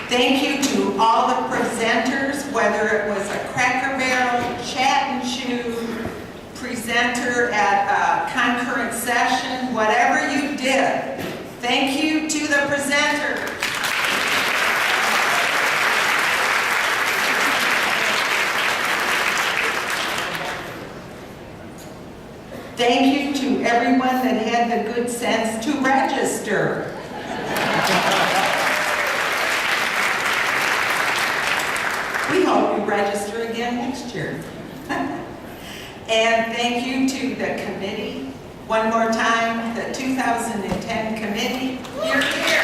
Thank you to all the presenters, whether it was a Cracker Barrel, Chat and Chew, presenter at a concurrent session, whatever you did. Thank you to the presenters. Thank you to everyone that had the good sense to register. We hope you register again next year. And thank you to the committee. One more time, the 2010 committee. You're here.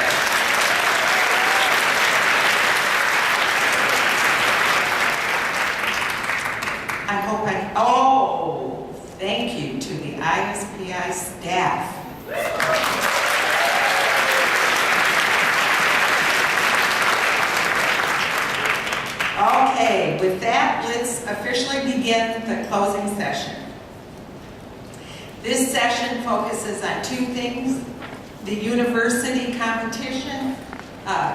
Thank you to the ISPI staff. Okay, with that, let's officially begin the closing session. This session focuses on two things: the university competition,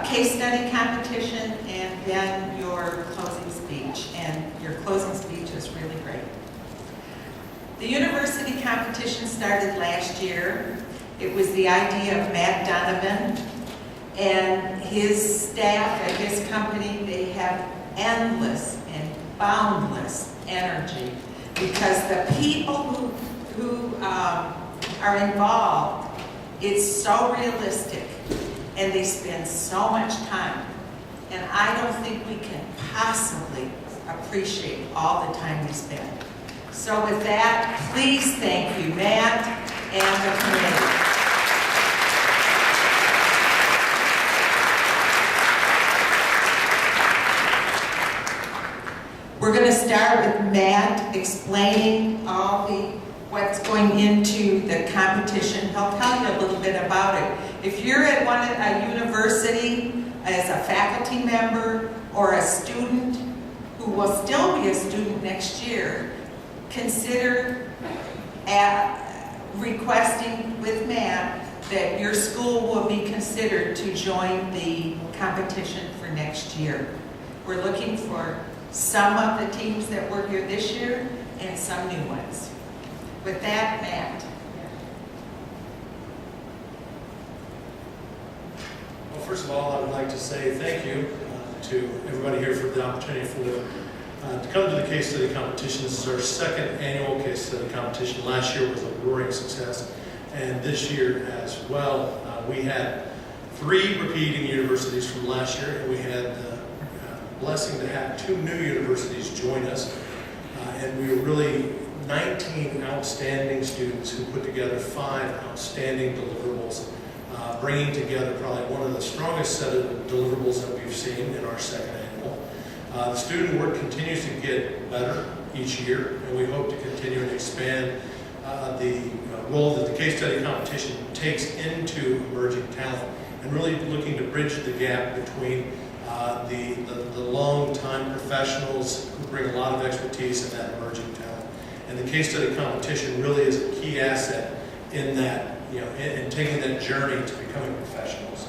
case study competition, and then your closing speech. And your closing speech is really great. The university competition started last year. It was the idea of Matt Donovan and his staff at his company. They have endless and boundless energy because the people who are involved, it's so realistic and they spend so much time. And I don't think we can possibly appreciate all the time we spend. So with that, please thank you, Matt and the committee. We're going to start with Matt explaining what's going into the competition. He'll tell you a little bit about it. If you're at a university as a faculty member or a student who will still be a student next year, consider requesting with Matt that your school will be considered to join the competition for next year. We're looking for some of the teams that were here this year and some new ones. With that, Matt. Well, first of all, I would like to say thank you to everybody here for the opportunity to come to the case study competition. This is our second annual case study competition. Last year was a roaring success, and this year as well. We had 3 repeating universities from last year, and we had the blessing to have 2 new universities join us. And we were really 19 outstanding students who put together 5 outstanding deliverables, bringing together probably one of the strongest set of deliverables that we've seen in our second annual. The student work continues to get better each year, and we hope to continue and expand the role that the case study competition takes into emerging talent, and really looking to bridge the gap between the long-time professionals who bring a lot of expertise in that emerging talent. And the case study competition really is a key asset in that, in taking that journey to becoming professionals.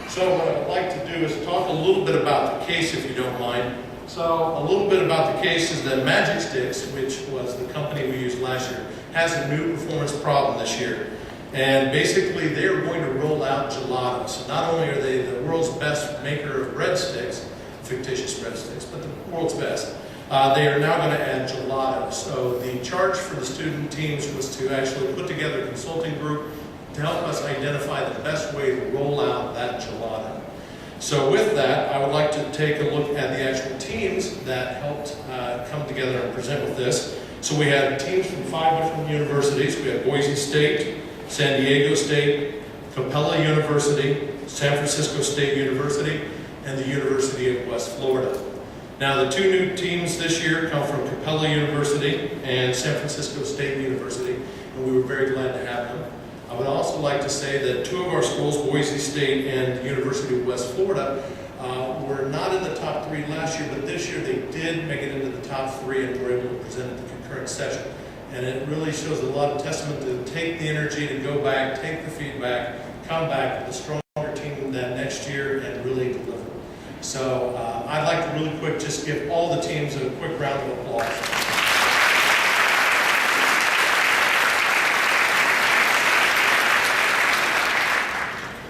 So what I'd like to do is talk a little bit about the case, if you don't mind. So a little bit about the case is that Magic Sticks, which was the company we used last year, has a new performance problem this year. And basically, they're going to roll out gelato. So not only are they the world's best maker of breadsticks, fictitious breadsticks, but the world's best, they are now going to add gelato. So the charge for the student teams was to actually put together a consulting group to help us identify the best way to roll out that gelato. So with that, I would like to take a look at the actual teams that helped come together and present with this. So we had teams from 5 different universities. We had Boise State, San Diego State, Capella University, San Francisco State University, and the University of West Florida. Now, the 2 new teams this year come from Capella University and San Francisco State University, and we were very glad to have them. I would also like to say that 2 of our schools, Boise State and the University of West Florida, were not in the top 3 last year, but this year they did make it into the top 3 and were able to present at the concurrent session. And it really shows a lot of testament to take the energy to go back, take the feedback, come back with a stronger team than next year, and really So I'd like to really quick just give all the teams a quick round of applause.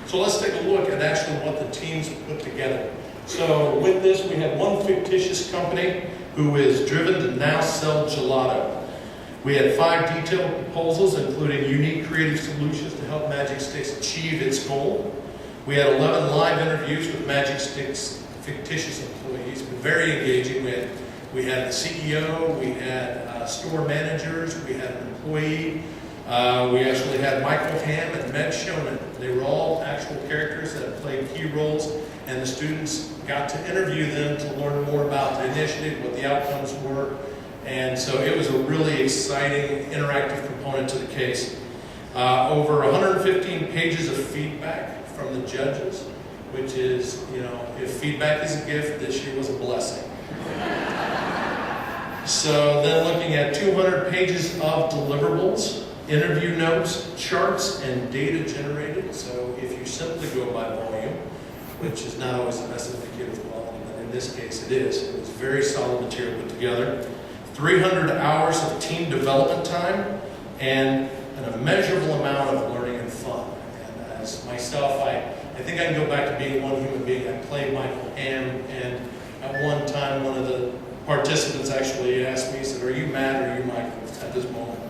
So let's take a look at actually what the teams put together. So with this, we had one fictitious company who is driven to now sell gelato. We had 5 detailed proposals, including unique creative solutions to help Magic Sticks achieve its goal. We had 11 live interviews with Magic Sticks fictitious employees. It's been very engaging. We had the CEO, we had store managers, we had an employee. We actually had Michael Hamm and Meg Shonen. They were all actual characters that played key roles, and the students got to interview them to learn more about the initiative, what the outcomes were. And so it was a really exciting, interactive component to the case. Over 115 pages of feedback from the judges, which is, you know, if feedback is a gift, this year was a blessing. So then looking at 200 pages of deliverables, interview notes, charts, and data generated. So if you simply go by volume, which is not always the best indicator of quality, but in this case it is. It was very solid material put together. 300 hours of team development time, and an immeasurable amount of learning and fun. And as myself, I think I can go back to being one human being. I played Michael Hamm, and at one time one of the participants actually asked me, he said, "Are you Matt or are you Michael at this moment?"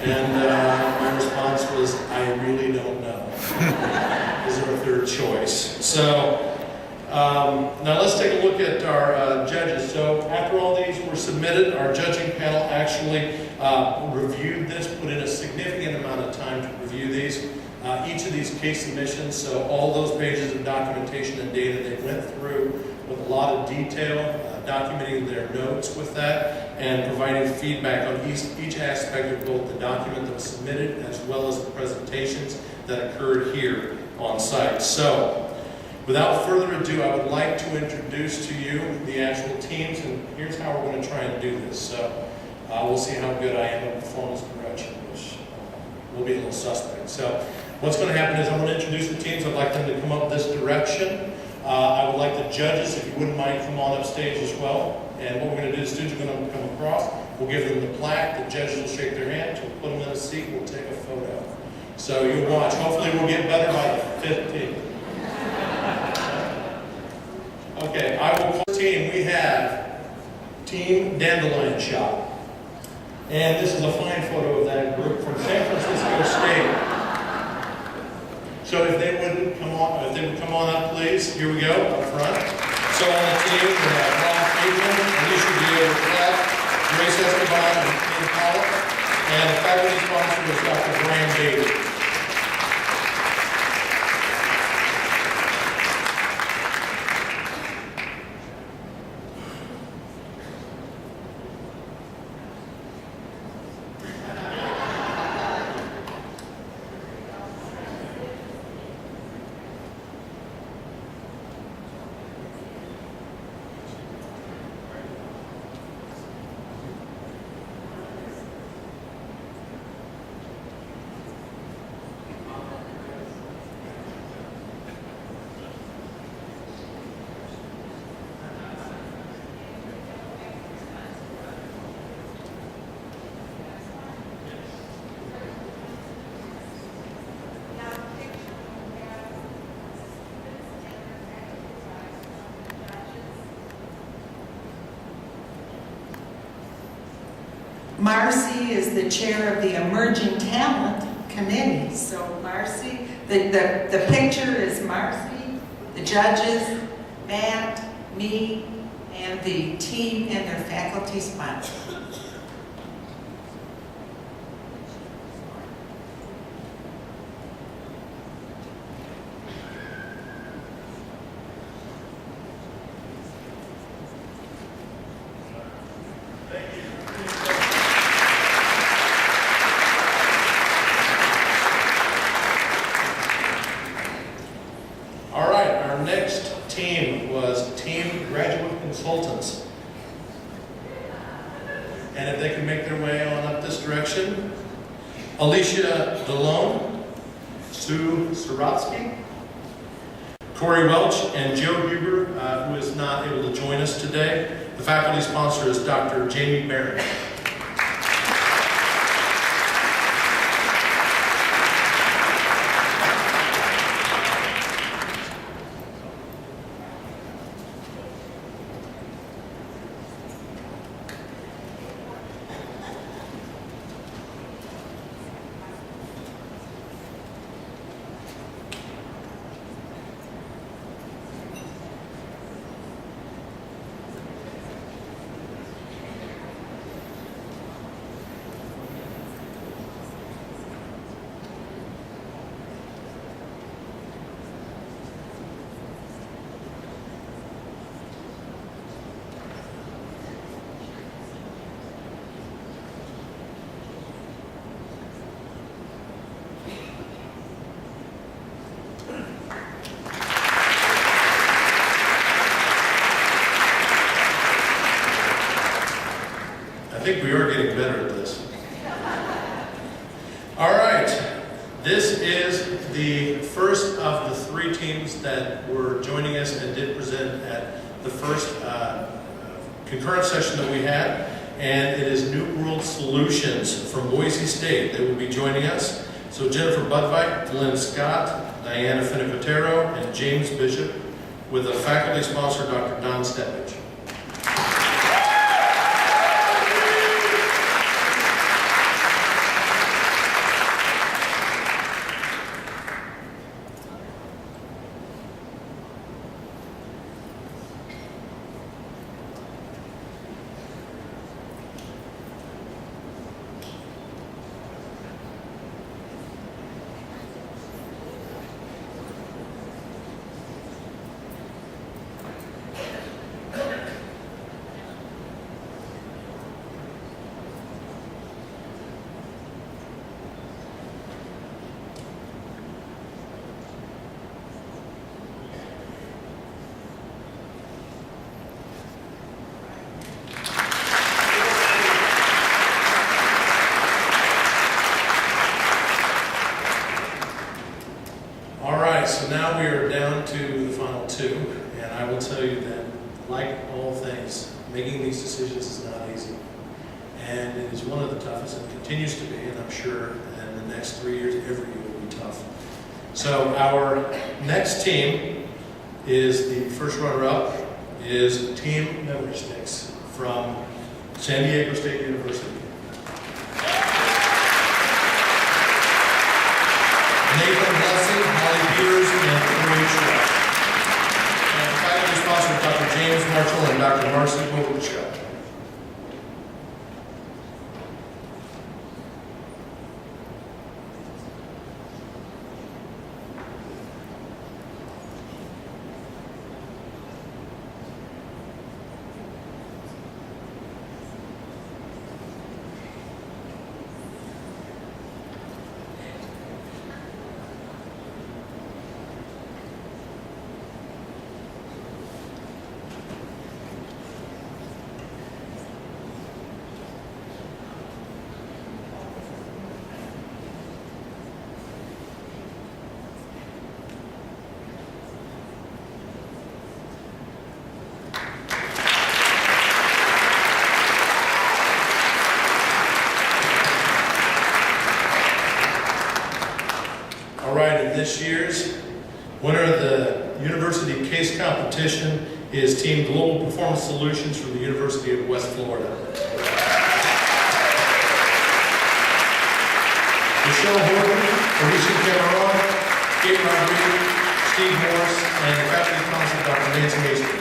And my response was, "I really don't know." Is there a third choice? So now let's take a look at our judges. So after all these were submitted, our judging panel actually reviewed this, put in a significant amount of time to review these. Each of these case submissions, so all those pages of documentation and data, they went through with a lot of detail, documenting their notes with that, and providing feedback on each aspect of both the document that was submitted as well as the presentations that occurred here on site. So, without further ado, I would like to introduce to you the actual teams, and here's how we're going to try and do this. So, we'll see how good I am at performance correction, which will be a little suspect. So, what's going to happen is I'm going to introduce the teams. I'd like them to come up this direction. I would like the judges, if you wouldn't mind, come on up stage as well. And what we're going to do, the students are going to come across. We'll give them the plaque. The judges will shake their hand. We'll put them in a seat. We'll take a photo. So you'll watch. Hopefully we'll get better by the 15th. Okay, I will call the team. We have Team Dandelion Shop. And this is a fine photo of that group from San Francisco State. So if they would come on up, please. Here we go, up front. So on the team, we have Rob Friedman, Alicia Diego-Clapp, Grace Esteban, and Ian Pollock. And the faculty sponsor is Dr. Brian Bailey. Marcy is the chair of the Emerging Talent Committee. So Marcy, the picture is Marcy, the judges, Matt, me, and the team and their faculty sponsor. Corey Welch and Joe Huber, who is not able to join us today. The faculty sponsor is Dr. Jamie Barron. I think we are getting better at this. All right, this is the first of the 3 teams that were joining us and did present at the first concurrent session that we had, and it is New World Solutions from Boise State that will be joining us. So Jennifer Budvite, Glenn Scott, Diana Finicotero, and James Bishop, with a faculty sponsor, Dr. Don Steppage. So now we are down to the final 2, and I will tell you that, like all things, making these decisions is not easy. And it is one of the toughest, and continues to be, and I'm sure in the next 3 years, every year will be tough. So our next team is, the first runner-up is Team Memory Sticks from San Diego State University. Nathan Blessing, Holly Peters, and Corey Schwartz. And faculty sponsor Dr. James Marshall and Dr. Marcy Boguchka. This year's winner of the University Case Competition is Team Global Performance Solutions from the University of West Florida. Michelle Horton, Alicia Cameron, Kate Rodriguez, Steve Morris, and the faculty sponsor Dr. Nancy Hastings.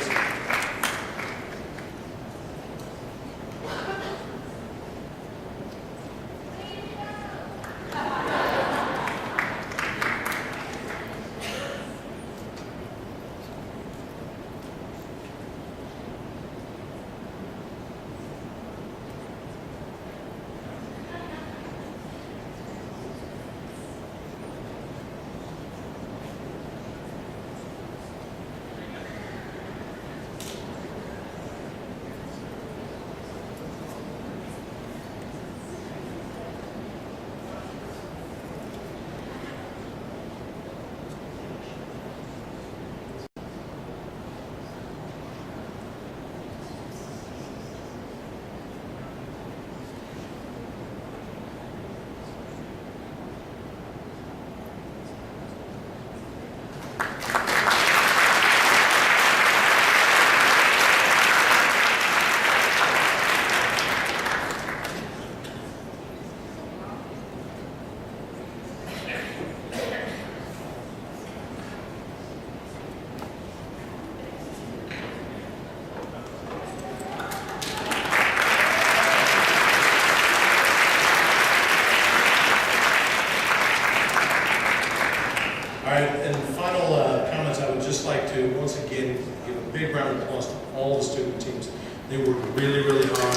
They worked really, really hard.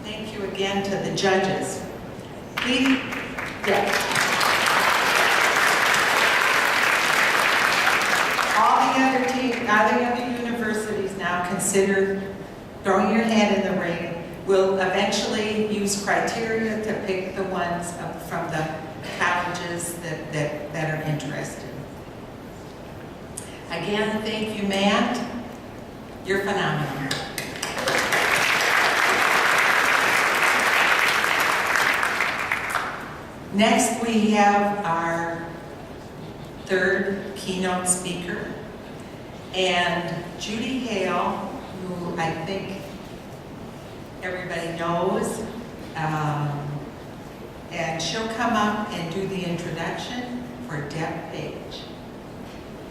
Thank you again to the judges. Please, yeah. All the other universities now consider throwing your hat in the ring. Will eventually use criteria to pick the ones from the colleges that are interested. Again, thank you, Matt. You're phenomenal. Next, we have our third keynote speaker, and Judy Hale, who I think everybody knows, and she'll come up and do the introduction for Deb Page.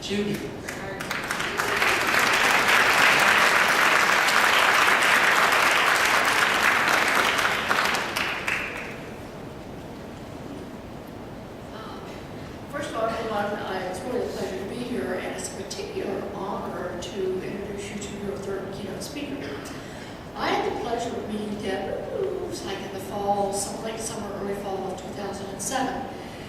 Judy. First of all, everyone, it's really a pleasure to be here, and it's a particular honor to introduce you to your third keynote speaker. I had the pleasure of meeting Deb, it was like in the fall, late summer, early fall of 2007.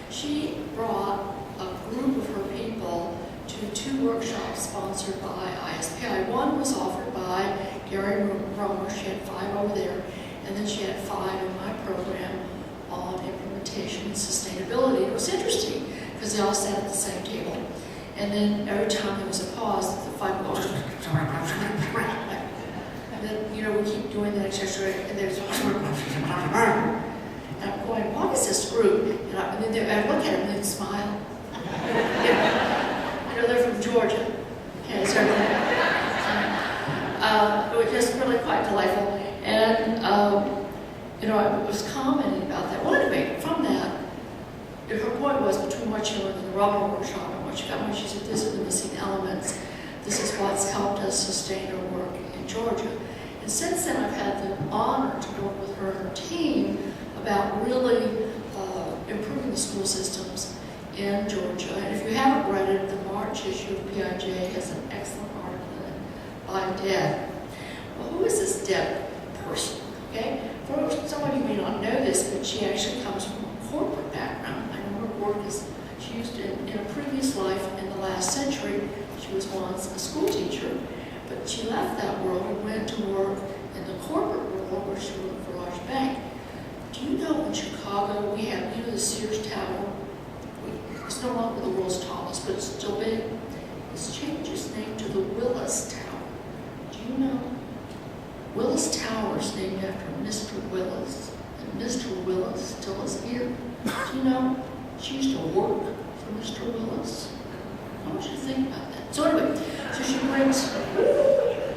She brought a group of her people to 2 workshops sponsored by ISPI. One was offered by Gary Romer. She had 5 over there, and then she had 5 in my program on implementation and sustainability. It was interesting because they all sat at the same table, and then every time there was a pause, the 5 would go, and then, we keep doing the next exercise, and there's, and I'm going, what is this group? And I look at them and they'd smile. They're from Georgia. Okay, so it was just really quite delightful. And, I was commenting about that. Well, anyway, from that, her point was between what she learned in the Robin workshop and what she got when she said, these are the missing elements. This is what's helped us sustain our work in Georgia. And since then, I've had the honor to work with her and her team about really improving the school systems in Georgia. And if you haven't read it, the March issue of PIJ has an excellent article in it by Deb. Well, who is this Deb person? Okay, for some of you may not know this, but she actually comes from a corporate background. I know her work is, she used in a previous life in the last century, she was once a school teacher, but she left that world and went to work in the corporate world where she worked for a large bank. Do you know in Chicago we have, the Sears Tower? It's no longer the world's tallest, but it's still big. It's changed its name to the Willis Tower. Do you know? Willis Tower is named after Mr. Willis, and Mr. Willis still is here. Do you know? She used to work for Mr. Willis. I want you to think about that. So anyway, so she brings,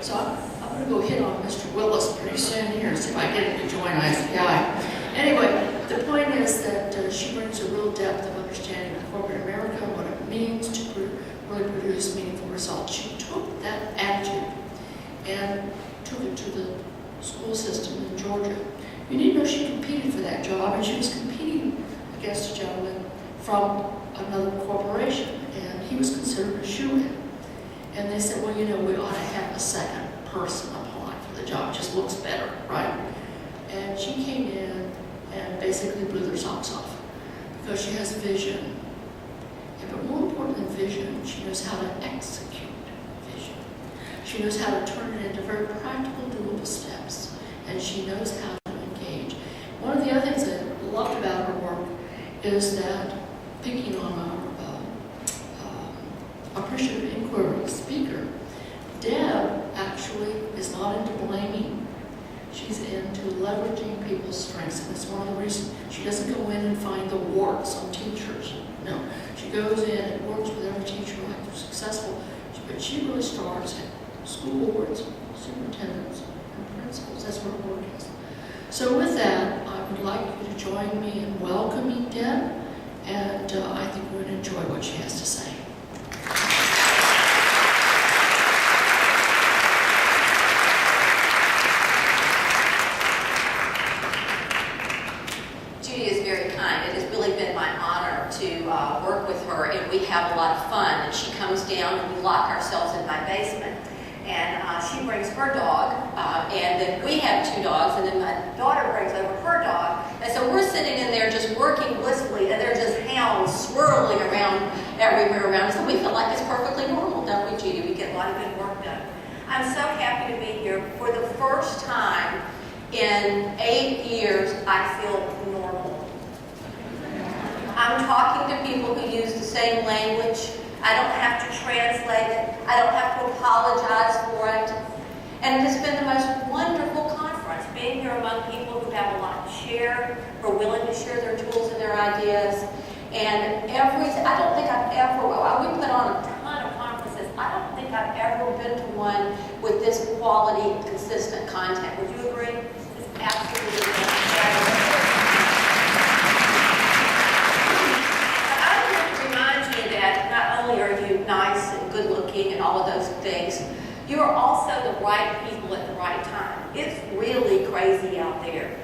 so I'm going to go hit on Mr. Willis pretty soon here and see if I get him to join ISPI. Anyway, the point is that she brings a real depth of understanding of corporate America, what it means to really produce meaningful results. She took that attitude and took it to the school system in Georgia. You need to know she competed for that job, and she was competing against a gentleman from another corporation, and he was considered a shoo-in. And they said, well, we ought to have a second person apply for the job. It just looks better, right? And she came in and basically blew their socks off because she has vision. But more important than vision, she knows how to execute vision. She knows how to turn it into very practical, doable steps, and she knows how to engage. One of the other things I loved about her work is that, picking on our appreciative inquiry speaker, Deb actually is not into blaming. She's into leveraging people's strengths, and it's one of the reasons she doesn't go in and find the warts on teachers. No, she goes in and works with every teacher like they're successful, but she really starts at school boards, superintendents, and principals. That's where her work is. So with that, I would like you to join me in welcoming Deb, and I think we're going to enjoy what she has to say. Judy is very kind. It is have a lot of fun. And she comes down and we lock ourselves in my basement. And she brings her dog, and then we have 2 dogs, and then my daughter brings over her dog. And so we're sitting in there just working blissfully, and they're just hounds swirling around everywhere around us. And we feel like it's perfectly normal, don't we, Judy? We get a lot of good work done. I'm so happy to be here. For the first time in 8 years, I feel normal. I'm talking to people who use the same language. I don't have to translate it. I don't have to apologize for it. And it has been the most wonderful conference, being here among people who have a lot to share, who are willing to share their tools and their ideas. And I don't think I've ever, we put on a ton of conferences. I don't think I've ever been to one with this quality, consistent content. Would you agree? It's absolutely fabulous. Not only are you nice and good looking and all of those things, you are also the right people at the right time. It's really crazy out there.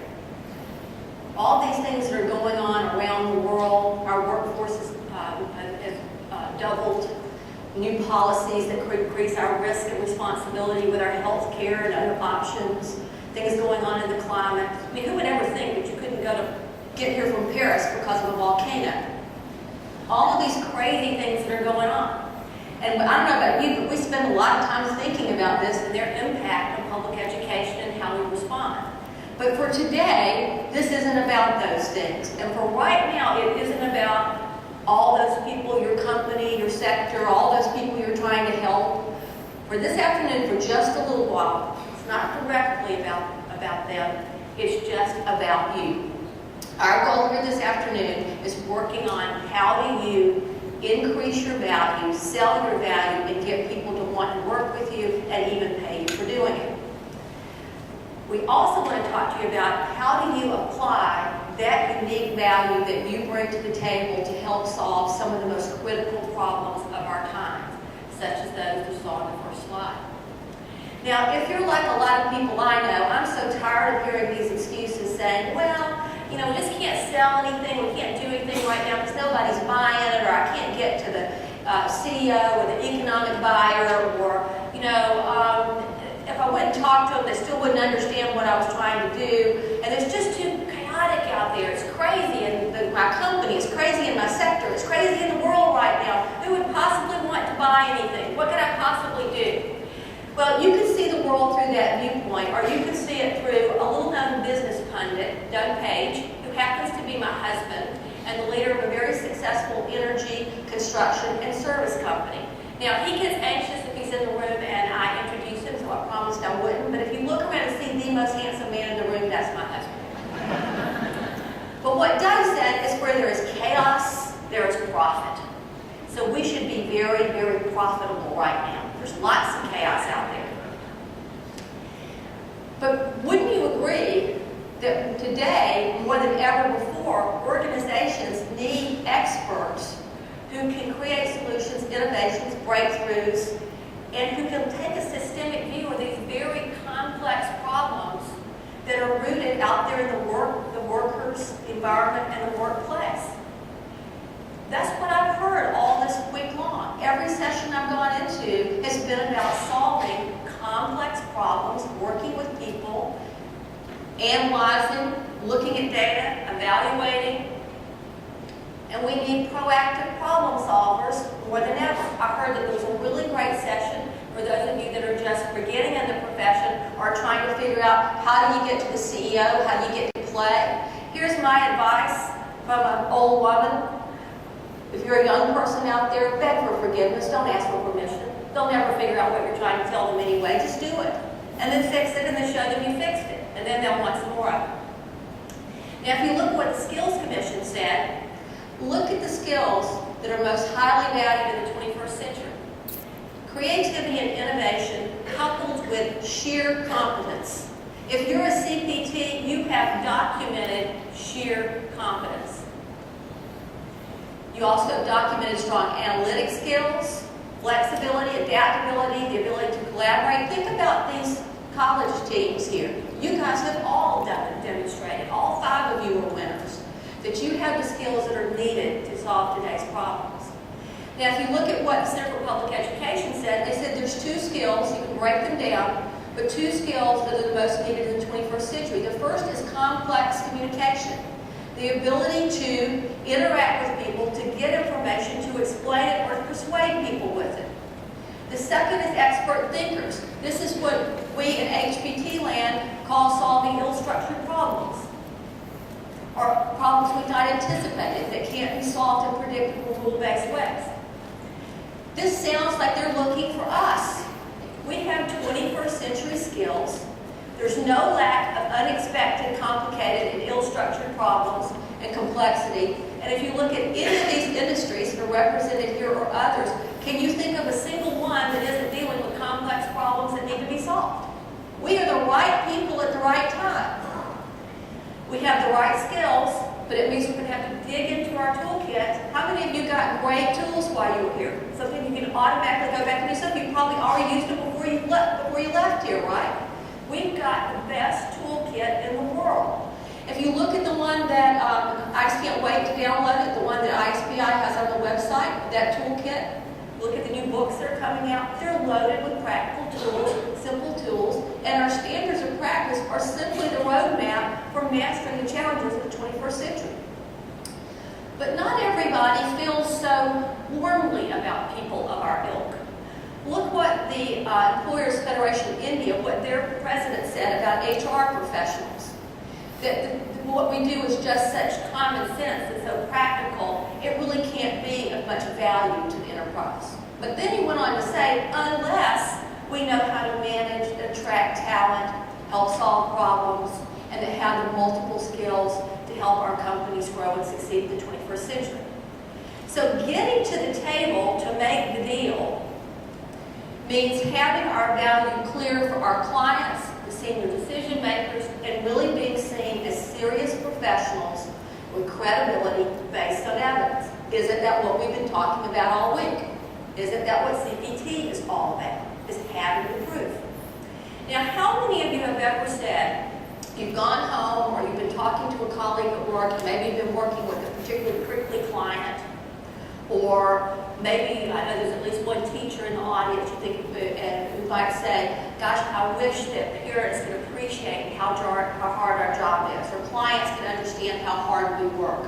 All these things that are going on around the world, our workforce has doubled, new policies that could increase our risk and responsibility with our health care and other options, things going on in the climate. I mean, who would ever think that you couldn't get here from Paris because of a volcano? All of these crazy things that are going on. And I don't know about you, but we spend a lot of time thinking about this and their impact on public education and how we respond. But for today, this isn't about those things. And for right now, it isn't about all those people, your company, your sector, all those people you're trying to help. For this afternoon, for just a little while, it's not directly about them, it's just about you. Our goal here this afternoon is working on how do you increase your value, sell your value, and get people to want to work with you and even pay you for doing it. We also want to talk to you about how do you apply that unique value that you bring to the table to help solve some of the most critical problems of our time, such as those you saw in the first slide. Now, if you're like a lot of people I know, I'm so tired of hearing these excuses saying, well, we just can't sell anything, we can't do anything right now because nobody's buying it, or I can't get to the CEO or the economic buyer, or, if I went and talked to them, they still wouldn't understand what I was trying to do, and it's just too chaotic out there. It's crazy, and my company is crazy, in my sector, it's crazy in the world right now. Who would possibly want to buy anything? What could I possibly do? Well, you can see the world through that viewpoint, or you can see it through a little-known business pundit, Doug Page, who happens to be my husband and the leader of a very successful energy, construction, and service company. Now, he gets anxious if he's in the room and I introduce him, so I promised I wouldn't, but if you look around and see the most handsome man in the room, that's my husband. But what Doug said is where there is chaos, there is profit. So we should be very, very profitable right now. There's lots of chaos out there. But wouldn't you agree that today, more than ever before, organizations need experts who can create solutions, innovations, breakthroughs, and who can take a systemic view of these very complex problems that are rooted out there in the workers, environment, and the workplace. That's what I've heard all this week long. Every session I've gone into has been about solving complex problems, working with people, analyzing, looking at data, evaluating. And we need proactive problem solvers more than ever. I heard that there was a really great session for those of you that are just beginning in the profession or trying to figure out how do you get to the CEO, how do you get to play. Here's my advice from an old woman. If you're a young person out there, beg for forgiveness. Don't ask for permission. They'll never figure out what you're trying to tell them anyway. Just do it. And then fix it and then show them you fixed it. And then they'll want some more of it. Now, if you look at what the Skills Commission said, look at the skills that are most highly valued in the 21st century. Creativity and innovation coupled with sheer competence. If you're a CPT, you have documented sheer competence. You also have documented strong analytic skills, flexibility, adaptability, the ability to collaborate. Think about these college teams here. You guys have all demonstrated, all 5 of you are winners, that you have the skills that are needed to solve today's problems. Now, if you look at what the Center for Public Education said, they said there's 2 skills, you can break them down, but 2 skills that are the most needed in the 21st century. The first is complex communication, the ability to interact with people, to get information, to explain it, or to persuade people with it. The second is expert thinkers. This is what we in HPT land call solving ill-structured problems, or problems we not anticipated that can't be solved in predictable, rule-based ways. This sounds like they're looking for us. We have 21st century skills. There's no lack of unexpected, complicated, and ill-structured problems and complexity. And if you look at any of these industries that are represented here or others, can you think of a single one that isn't dealing with complex problems that need to be solved? We are the right people at the right time. We have the right skills, but it means we're going to have to dig into our toolkit. How many of you got great tools while you were here? Something you can automatically go back and do something. You probably already used it before you left here, right? We've got the best toolkit in the world. If you look at the one that, I just can't wait to download it, the one that ISPI has on the website, that toolkit, look at the new books that are coming out. They're loaded with practical tools, simple tools, and our standards of practice are simply the roadmap for mastering the challenges of the 21st century. But not everybody feels so warmly about people of our ilk. Look what the Employers Federation of India, what their president said about HR professionals. That what we do is just such common sense and so practical, it really can't be of much value to the enterprise. But then he went on to say, unless we know how to manage and attract talent, help solve problems, and to have the multiple skills to help our companies grow and succeed in the 21st century. So getting to the table to make the deal means having our value clear for our clients, the senior decision makers, and really being seen as serious professionals with credibility based on evidence. Isn't that what we've been talking about all week? Isn't that what CPT is all about? Is having the proof. Now, how many of you have ever said you've gone home or you've been talking to a colleague at work, and maybe you've been working with a particularly prickly client, or maybe, I know there's at least one teacher in the audience you think who might say, gosh, I wish that parents could appreciate how hard our job is, or clients can understand how hard we work.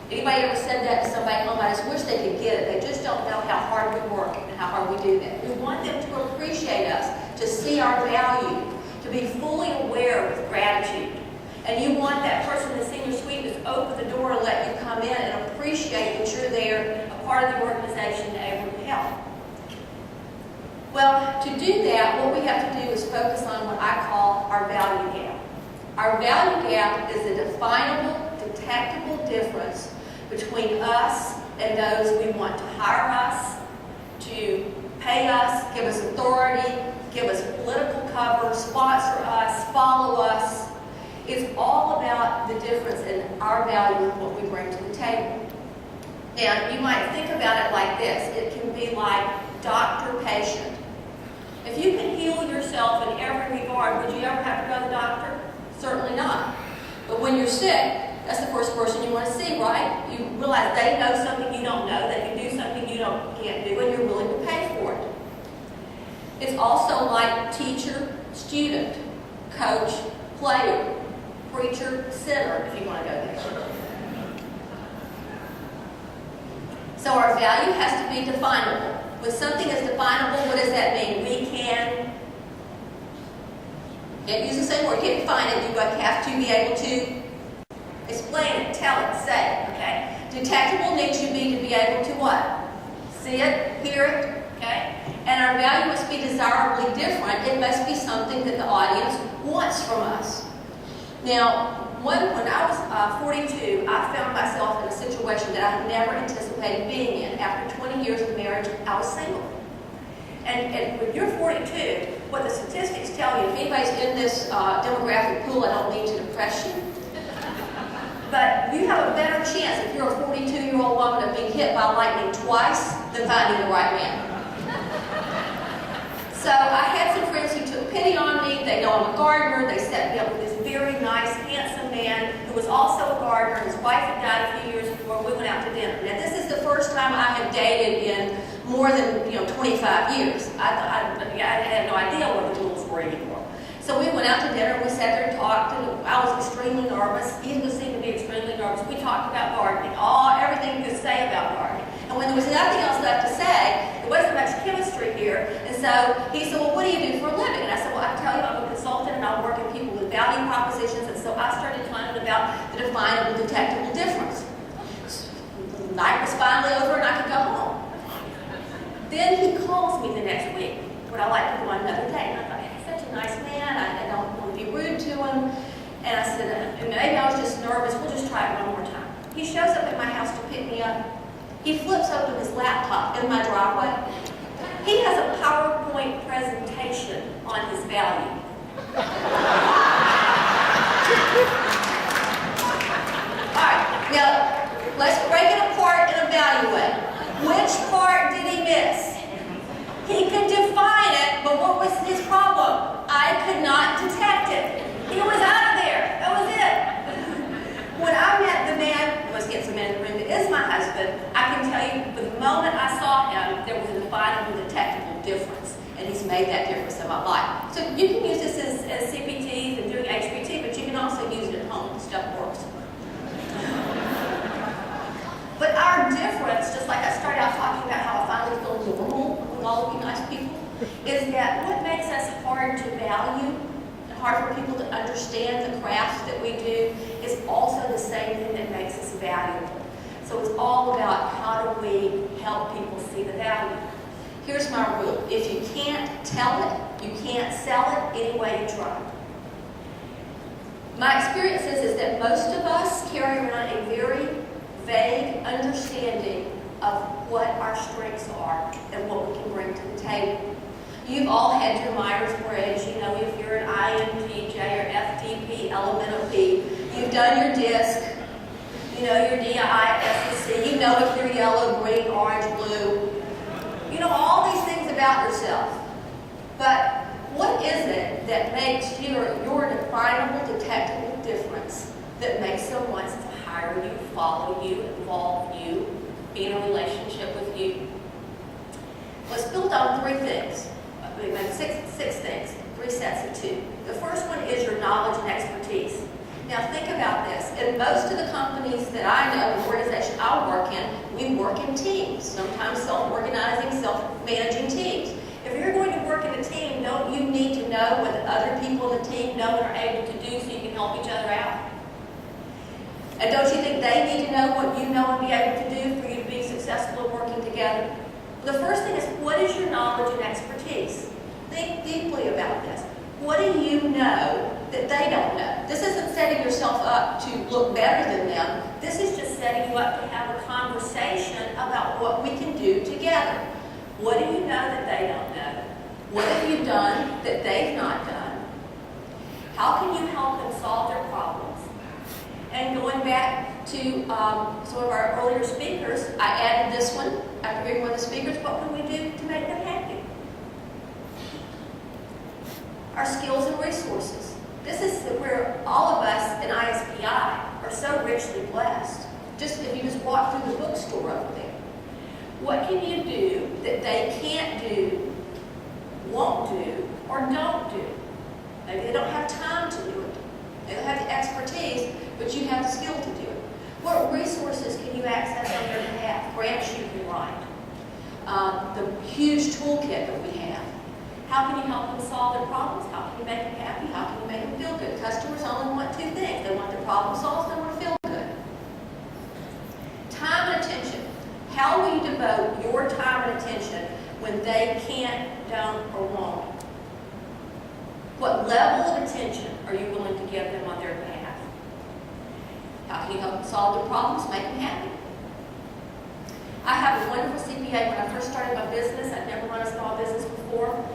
Anybody ever said that to somebody at home? I just wish they could get it. They just don't know how hard we work and how hard we do that. We want them to appreciate us, to see our value, to be fully aware with gratitude. And you want that person in the senior suite to open the door and let you come in and appreciate that you're there, a part of the organization, and able to help. Well, to do that, what we have to do is focus on what I call our value gap. Our value gap is a definable, detectable difference between us and those we want to hire us, to pay us, give us authority, give us political cover, sponsor us, follow us. It's all about the difference in our value and what we bring to the table. Now, you might think about it like this. It can be like doctor-patient. If you can heal yourself in every regard, would you ever have to go to the doctor? Certainly not. But when you're sick, that's the first person you want to see, right? You realize they know something you don't know, they can do something you can't do, and you're willing to pay for it. It's also like teacher, student, coach, player, preacher, sinner, if you want to go there. So our value has to be definable. When something is definable, what does that mean? We can't use the same word, can't define it, you have to be able to explain it, tell it, say it, okay? Detectable needs you to be able to what? See it, hear it, okay? And our value must be desirably different. It must be something that the audience wants from us. Now, when I was 42, I found myself in a situation that I had never anticipated being in. After 20 years of marriage, I was single. And when you're 42, what the statistics tell you, if anybody's in this demographic pool, I don't mean to depress you, but you have a better chance if you're a 42-year-old woman of being hit by lightning twice than finding the right man. So I had some friends who took pity on me. They know I'm a gardener. They set me up with this very nice, handsome man who was also a gardener. His wife had died a few years before we went out to dinner. Now, this is the first time I had dated in more than 25 years. I had no idea what the rules were anymore. So we went out to dinner, we sat there and talked, and I was extremely nervous. He seemed to be extremely nervous. We talked about gardening, everything you could say about gardening. And when there was nothing else left to say, there wasn't much chemistry here. And so he said, well, what do you do for a living? And I said, well, I tell you, I'm a consultant and I work with people with value propositions. And so I started learning about the definable, detectable difference. The night was finally over and I could go home. Then he calls me the next week. Would I like to go on another date? And I thought, he's such a nice man. I don't want to be rude to him. And I said, maybe I was just nervous. We'll just try it one more time. He shows up at my house to pick me up. He flips open his laptop in my driveway. He has a PowerPoint presentation on his value. All right, now let's break it apart and evaluate. Which part did he miss? He could define it, but what was his problem? I could not detect it. He was out of there. That was it. When I met the man, let's get some man in the room, that is my husband, I can tell you, the moment I saw him, there was a definable, detectable difference. And he's made that difference in my life. So you can use this as CPTs and doing HPT, but you can also use it at home. Stuff works. But our difference, just like I started out talking about how I finally feel normal with all of you nice people, is that what makes us hard to value, hard for people to understand the craft that we do, is also the same thing that makes us valuable. So it's all about how do we help people see the value. Here's my rule. If you can't tell it, you can't sell it any way you try. My experience is that most of us carry around a very vague understanding of what our strengths are and what we can bring to the table. You've all had your Myers-Briggs, if you're an INTJ or FTP, element of P. You've done your DISC, your DISC, if you're yellow, green, orange, blue. You know all these things about yourself. But what is it that makes your definable, detectable difference that makes someone hire you, follow you, involve you, be in a relationship with you? Well, it's built on three things. Six things, 3 sets of 2. The first one is your knowledge and expertise. Now think about this. In most of the companies that I know, the organization I work in, we work in teams, sometimes self-organizing, self-managing teams. If you're going to work in a team, don't you need to know what the other people in the team know and are able to do so you can help each other out? And don't you think they need to know what you know and be able to do for you to be successful in working together? The first thing is, what is your knowledge and expertise? Think deeply about this. What do you know that they don't know? This isn't setting yourself up to look better than them. This is just setting you up to have a conversation about what we can do together. What do you know that they don't know? What have you done that they've not done? How can you help them solve their problems? And going back to some of our earlier speakers, I added this one. After hearing one of the speakers, what can we do to make them happy? Our skills and resources. This is where all of us in ISPI are so richly blessed. Just if you just walk through the bookstore over there. What can you do that they can't do, won't do, or don't do? Maybe they don't have time to do it. They don't have the expertise, but you have the skill to do it. What resources can you access on their behalf? Grants you can write. The huge toolkit that we have. How can you help them solve their problems? How can you make them happy? How can you make them feel good? Customers only want 2 things. They want their problem solved, they want to feel good. Time and attention. How will you devote your time and attention when they can't, don't, or won't? What level of attention are you willing to give them on their behalf? How can you help them solve their problems, make them happy? I have a wonderful CPA. When I first started my business, I'd never run a small business before.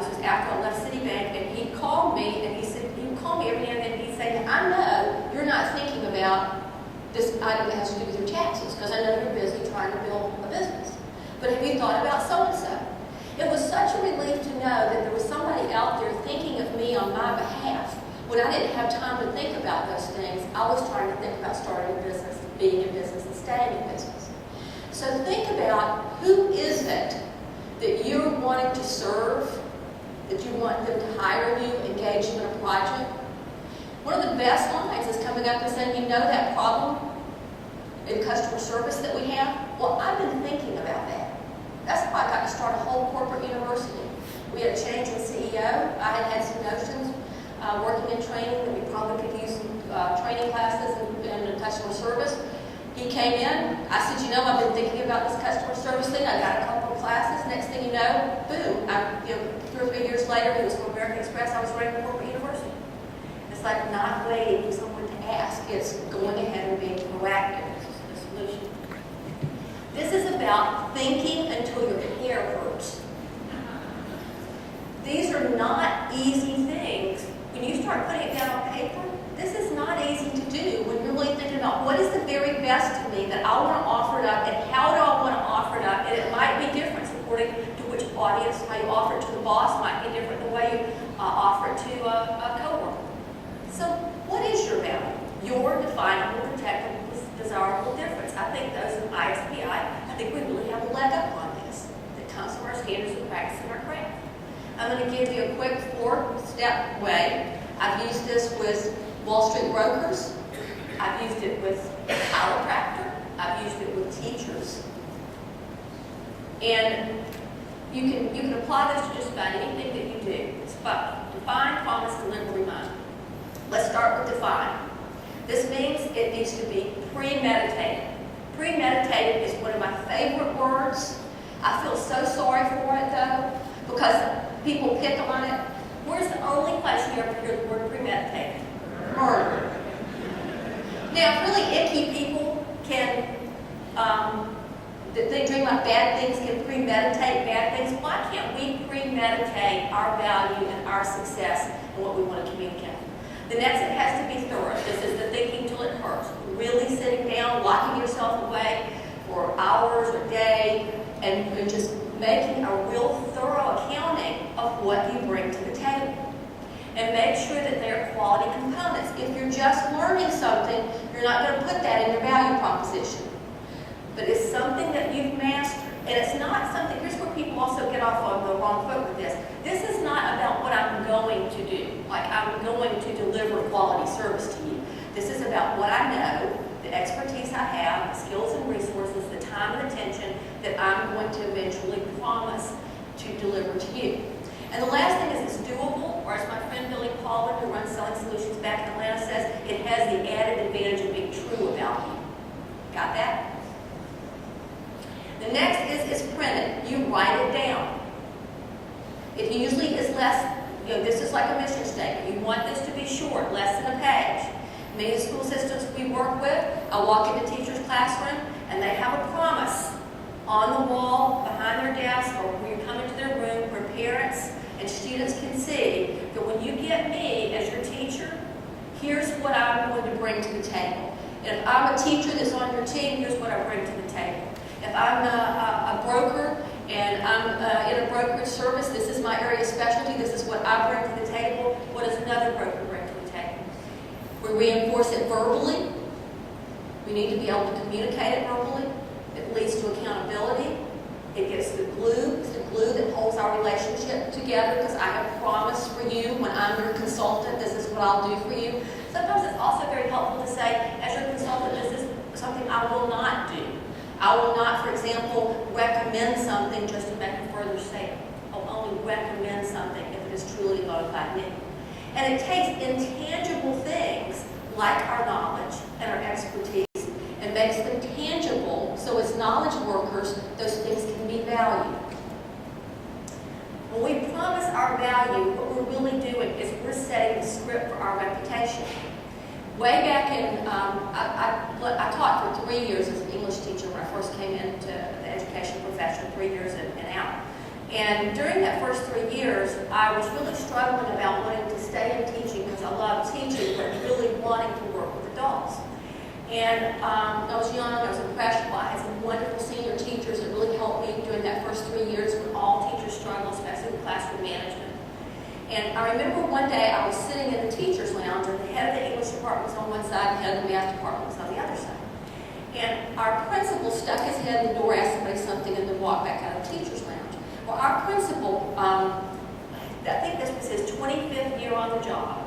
This was after I left Citibank, and he called me, and he said, he would call me every now and then, and he'd say, I know you're not thinking about this item that has to do with your taxes, because I know you're busy trying to build a business. But have you thought about so-and-so? It was such a relief to know that there was somebody out there thinking of me on my behalf. When I didn't have time to think about those things, I was trying to think about starting a business, being in business, and staying in business. So think about who is it that you're wanting to serve, that you want them to hire you, engage you in a project. One of the best lines is coming up and saying, you know that problem in customer service that we have? Well, I've been thinking about that. That's why I got to start a whole corporate university. We had a change in CEO. I had some notions working in training that we probably could use some training classes in customer service. He came in. I said, you know, I've been thinking about this customer service thing. I got a couple of classes. Next thing you know, boom. 2 or 3 years later, he was from American Express. I was running a corporate university. It's like not waiting for someone to ask. It's going ahead and being proactive. This is the solution. This is about thinking until your hair hurts. These are not easy things. When you start putting it down on paper, this is not easy to do when you're really thinking about what is the very best to me that I want to offer it up and how do I want to offer it up. And it might be different according to which audience. How you offer it to the boss might be different than the way you offer it to a coworker. So what is your value? Your definable, protectable, desirable difference. I think those in ISPI, I think we really have a leg up on this that comes from our standards of practice and our craft. I'm going to give you a quick 4-step way. I've used this with Wall Street brokers. I've used it with a chiropractor. I've used it with teachers. And you can apply this to just about anything that you do. It's about define, promise, deliver, remind. Let's start with define. This means it needs to be premeditated. Premeditated is one of my favorite words. I feel so sorry for it though, because people pick on it. Where's the only place you ever hear the word premeditated? Murder. Now, really icky people can, they dream up bad things, can premeditate bad things. Why can't we premeditate our value and our success and what we want to communicate? The next, it has to be thorough. This is the thinking till it hurts. Really sitting down, locking yourself away for hours or a day, and just making a real thorough accounting of what you bring to the table. And make sure that they are quality components. If you're just learning something, you're not going to put that in your value proposition. But it's something that you've mastered. And it's not something, here's where people also get off on the wrong foot with this. This is not about what I'm going to do. Like I'm going to deliver quality service to you. This is about what I know, the expertise I have, the skills and resources, the time and attention that I'm going to eventually promise to deliver to you. And the last thing is it's doable, or as my friend Billy Pollard, who runs Selling Solutions back in Atlanta, says, it has the added advantage of being true about you. Got that? The next is it's printed. You write it down. It usually is less, this is like a mission statement. You want this to be short, less than a page. Many school systems we work with, I walk into teachers' classroom and they have a promise on the wall, behind their desk, or when you come into their room where parents and students can see that when you get me as your teacher, here's what I'm going to bring to the table. And if I'm a teacher that's on your team, here's what I bring to the table. If I'm a broker and I'm in a brokerage service, this is my area of specialty, this is what I bring to the table. What does another broker bring to the table? We reinforce it verbally. We need to be able to communicate it verbally. It leads to accountability. It gets the glue. It's the glue that holds our relationship together because I have promised for you when I'm your consultant, this is what I'll do for you. Sometimes it's also very helpful to say, as your consultant, this is something I will not do. I will not, for example, recommend something just to make a further sale. I'll only recommend something if it is truly a bona fide need. And it takes intangible things like our knowledge and our expertise and makes them tangible so as knowledge workers, those things can be valued. When we promise our value, what we're really doing is we're setting the script for our reputation. Way back in, I taught for 3 years as an English teacher when I first came into the education profession, 3 years and out. And during that first 3 years, I was really struggling about wanting to stay in teaching because I love teaching, but really wanting to work with adults. And I was young, I was impressed by I had some wonderful senior teachers that really helped me during that first 3 years when all teachers struggle, especially with classroom management. And I remember one day I was sitting in the teacher's lounge and the head of the English department was on one side and the head of the math department was on the other side. And our principal stuck his head in the door, asked somebody something walk back out of the teacher's lounge. Well, our principal, I think this was his 25th year on the job.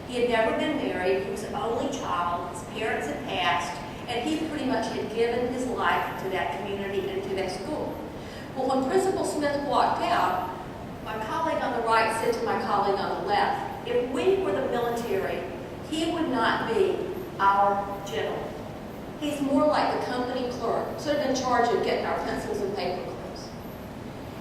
He had never been married, he was an only child, his parents had passed, and he pretty much had given his life to that community and to that school. Well, when Principal Smith walked out, my colleague on the right said to my colleague on the left, if we were the military, he would not be our general. He's more like the company clerk, sort of in charge of getting our pencils and paper clips.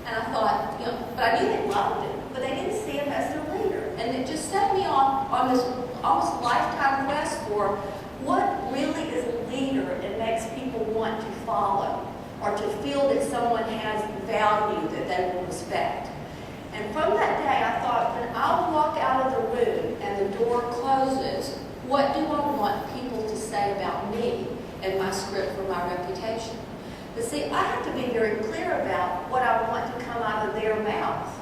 And I thought, but I knew they loved him, but they didn't see him as their leader. And it just set me off on this almost lifetime quest for what really is a leader and makes people want to follow or to feel that someone has value that they will respect. And from that day, I thought, when I walk out of the room and the door closes, what do I want people to say about me and my script for my reputation? But see, I have to be very clear about what I want to come out of their mouth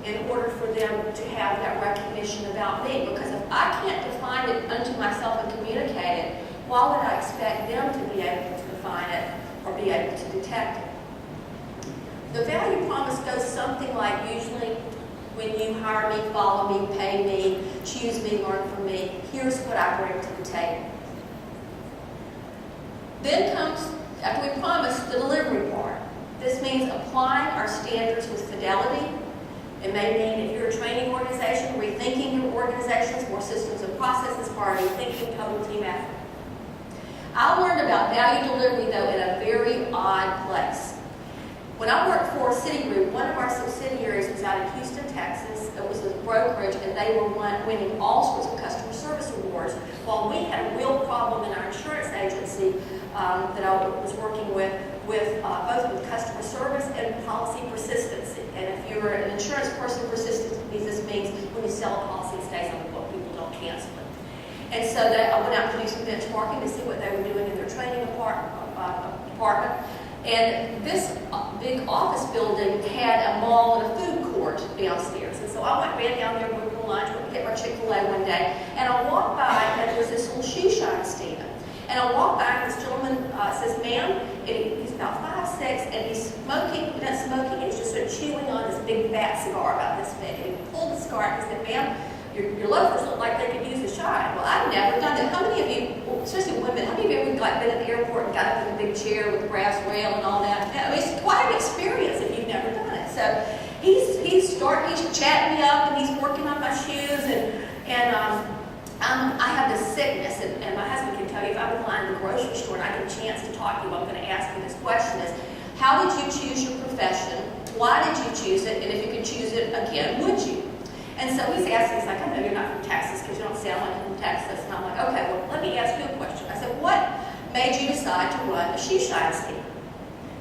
in order for them to have that recognition about me. Because if I can't define it unto myself and communicate it, why would I expect them to be able to define it or be able to detect it? The value promise goes something like, usually when you hire me, follow me, pay me, choose me, learn from me, here's what I bring to the table. Then comes, after we promise, the delivery part. This means applying our standards with fidelity. It may mean, if you're a training organization, rethinking your organization's more systems and processes, or rethinking total team effort. I learned about value delivery, though, in a very odd place. When I worked for Citigroup, one of our subsidiaries was out in Houston, Texas. It was a brokerage, and they were winning all sorts of customer service awards, while we had a real problem in our insurance agency that I was working with both with customer service and policy persistency. And if you're an insurance person, persistency means when you sell a policy, it stays on the book. People don't cancel it. And so I went out to do some benchmarking to see what they were doing in their training department. And this big office building had a mall and a food court downstairs. And so I ran down there, went to lunch, went to get my Chick-fil-A one day, and I walked by, and there was this little shoe shine stand. And I walked by, and this gentleman says, ma'am, and he's about 5'6", and he's smoking, not smoking, he's just sort of chewing on this big fat cigar about this big. And he pulled the cigar and he said, ma'am, your loafers look like they could use a shine. Well, I've never done that. How many of you, especially women, how many of you ever been at the airport and got up in a big chair with a brass rail and all that? I mean, it's quite an experience if you've never done it. So he's chatting me up, and he's working on my shoes, and I have this sickness, and my husband can tell you, if I'm in line in the grocery store and I get a chance to talk to you, I'm going to ask you this question is, how did you choose your profession? Why did you choose it? And if you could choose it again, would you? And so he's asking, he's like, I know you're not from Texas because you don't sound like you're from Texas. And I'm like, okay, well, let me ask you a question. I said, what made you decide to run a shoe shine stand?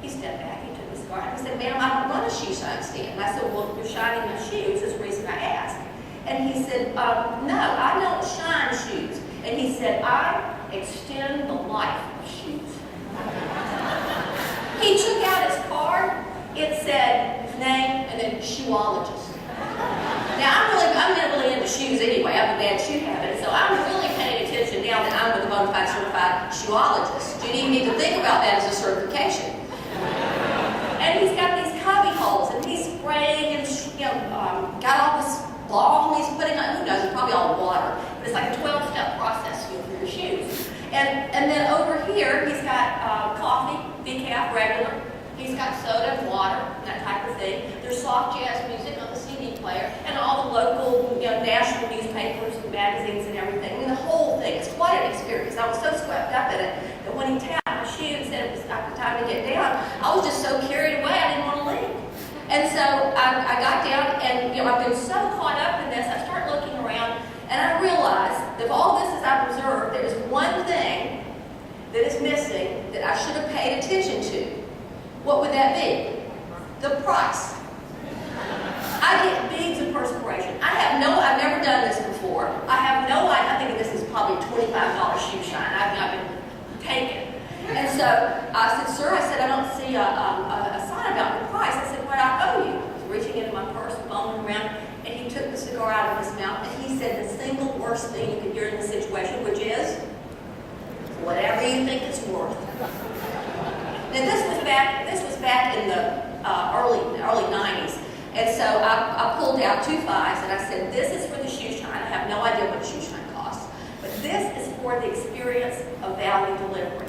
He stepped back, he took his cigar, and he said, ma'am, I don't run a shoe shine stand. And I said, well, you're shining my shoes is the reason I asked. And he said, no, I don't shine shoes. And he said, I extend the life of shoes. He took out his card, it said his name, and then shoeologist. Now, I'm really into shoes anyway. I have a bad shoe habit, so I'm really paying attention now that I'm with a bona fide certified shoeologist. You didn't need to think about that as a certification. And he's got these cubby holes, and he's spraying and got all this long he's putting on. Who knows? It's probably all water, but it's like a 12-step process for your shoes. And then over here, he's got coffee, decaf, regular. He's got soda and water, and that type of thing. There's soft jazz music on the CD player, and all the local, national newspapers and magazines and everything. I mean, the whole thing. It's quite an experience. I was so swept up in it that when he tapped my shoe and said it was time to get down, I was just so carried away I didn't want to leave. And so I got down, and I've been so caught up in this. I start looking around, and I realized that if all this is I've observed, there is one thing that is missing that I should have paid attention to. What would that be? The price. I get beads of perspiration. I've never done this before. I have no idea. I think this is probably $25 shoe shine. I've not been taken. And so I said, sir, I don't see a sign about the price. I said, what I owe you? I was reaching into my purse, fumbling around, and he took the cigar out of his mouth, and he said the single worst thing you could hear in the situation, which is, whatever you think it's worth. Now this was back in the early 90s. And so I pulled out 2 5s and I said, this is for the shoe shine. I have no idea what a shoe shine costs. But this is for the experience of value delivery.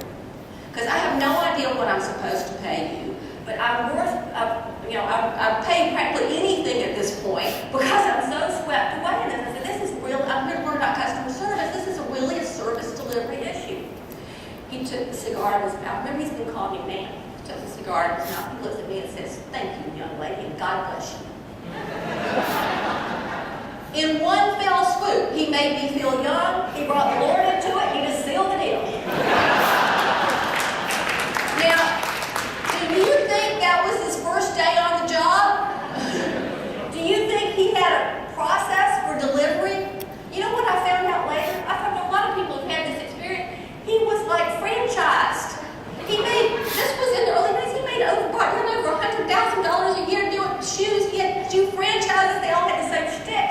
Because I have no idea what I'm supposed to pay you. But I'm worth, I've paid practically anything at this point because I'm so swept away in this. I said, this is real, I'm going to learn about customer service. This is really a service delivery issue. He took the cigar out of his mouth. Remember, he's been calling me ma'am. He took the cigar out of his mouth. He looks at me and says, thank you, young lady, and God bless you. In one fell swoop, he made me feel young. He brought the Lord into it. He just sealed the deal. Now, do you think that was his first day on the job? Do you think he had a process for delivery? You know what I found out later? I found a lot of people who had this experience. He was like franchised. This was in the early days, he made over $100,000 a year doing shoes. He had 2 franchises, they all had the same shtick.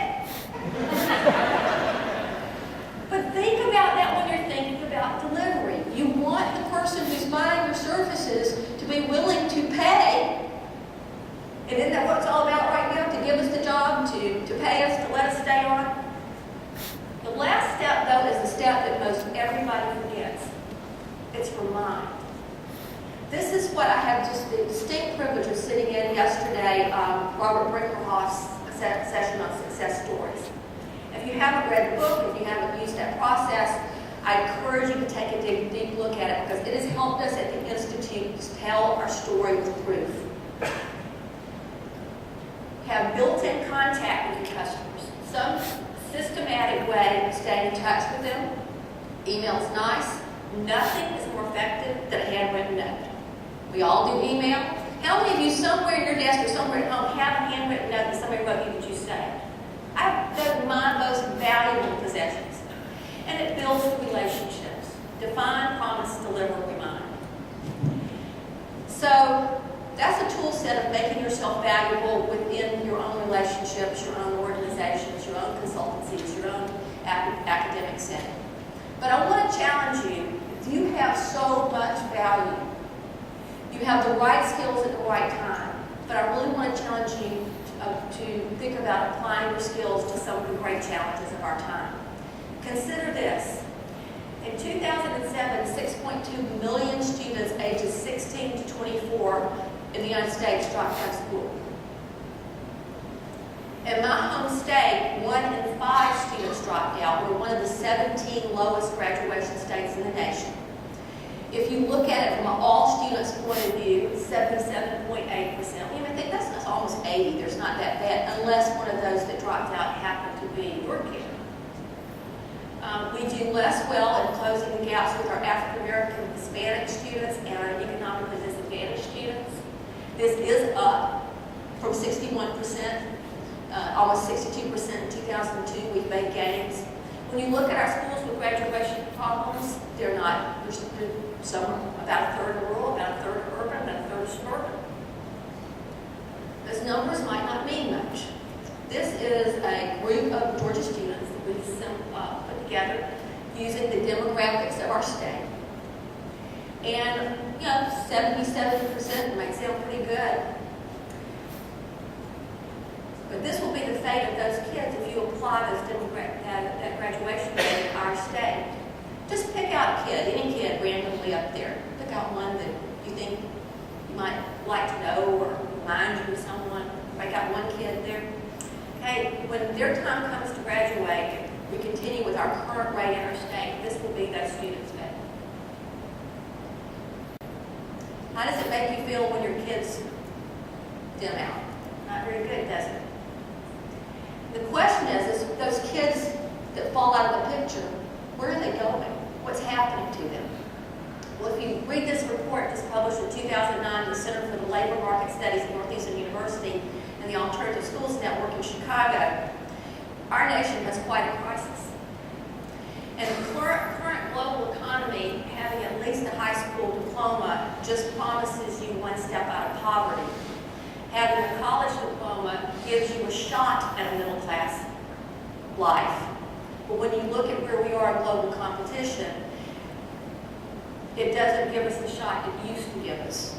But think about that when you're thinking about delivery. You want the person who's buying your services to be willing to pay. And isn't that what it's all about right now? To give us the job, to pay us, to let us stay on? The last step, though, is the step that most everybody forgets. It's remind. This is what I had just the distinct privilege of sitting in yesterday, Robert Brinkerhoff's session on success stories. If you haven't read the book, if you haven't used that process, I encourage you to take a deep look at it because it has helped us at the Institute to tell our story with proof. Have built-in contact with your customers. Some systematic way of staying in touch with them. Email's nice. Nothing is more effective than a handwritten note. We all do email. How many of you somewhere in your desk or somewhere at home have a handwritten note that somebody wrote you that you saved? They're my most valuable possessions. And it builds relationships. Define, promise, deliver, remind. So that's a tool set of making yourself valuable within your own relationships, your own organizations, your own consultancies, your own academic setting. But I want to challenge you, you have so much value. You have the right skills at the right time. But I really want to challenge you to think about applying your skills to some of the great challenges of our time. Consider this. In 2007, 6.2 million students ages 16 to 24 in the United States dropped out of school. In my home state, 1 in 5 students dropped out. We're one of the 17 lowest graduation states in the nation. If you look at it from an all students point of view, it's 77.8%. You may think that's almost 80. There's not that bad, unless one of those that dropped out happened to be your kid. We do less well in closing the gaps with our African American Hispanic students and our economically disadvantaged students. This is up from 61%, almost 62% in 2002. We've made gains. When you look at our schools with graduation problems, they're not. There's some about a third rural, about a third urban, about a third suburban. Those numbers might not mean much. This is a group of Georgia students that we put together using the demographics of our state. And, 77% might sound pretty good. But this will be the fate of those kids if you apply those that graduation rate in our state. Just pick out a kid, any kid randomly up there. Pick out one that you think you might like to know or remind you of someone. Pick out one kid there. Okay, when their time comes to graduate, we continue with our current rate in our state. This will be those students' fate. How does it make you feel when your kids dim out? Not very good, does it? The question is those kids that fall out of the picture, where are they going? What's happening to them? Well, if you read this report just published in 2009, the Center for the Labor Market Studies at Northeastern University and the Alternative Schools Network in Chicago, our nation has quite a crisis. And the current global economy, having at least a high school diploma just promises you one step out of poverty. Having a college diploma gives you a shot at a middle class life. But when you look at where we are in global competition, it doesn't give us the shot it used to give us.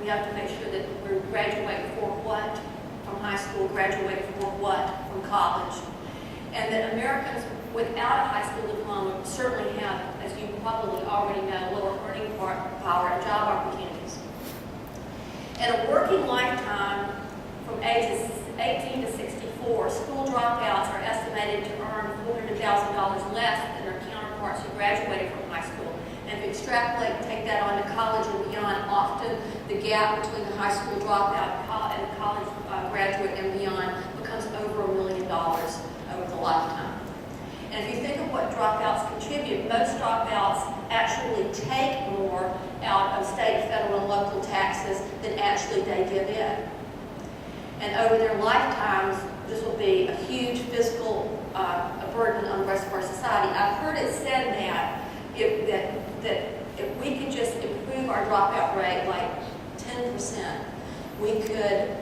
We We have to make sure that we graduate for what from high school, graduate for what from college. And that Americans without a high school diploma certainly have, as you probably already know, lower earning power and job opportunities. In a working lifetime from ages 18 to 64, school dropouts are estimated to earn $400,000 less than their counterparts who graduated from high school. And if you extrapolate and take that on to college and beyond, often the gap between the high school dropout and college graduate and beyond becomes over $1 million over the lifetime. And if you think of what dropouts contribute, most dropouts actually take more out of state, federal, and local taxes than actually they give in. And over their lifetimes, this will be a huge fiscal burden on the rest of our society. I've heard it said that if we could just improve our dropout rate like 10%, we could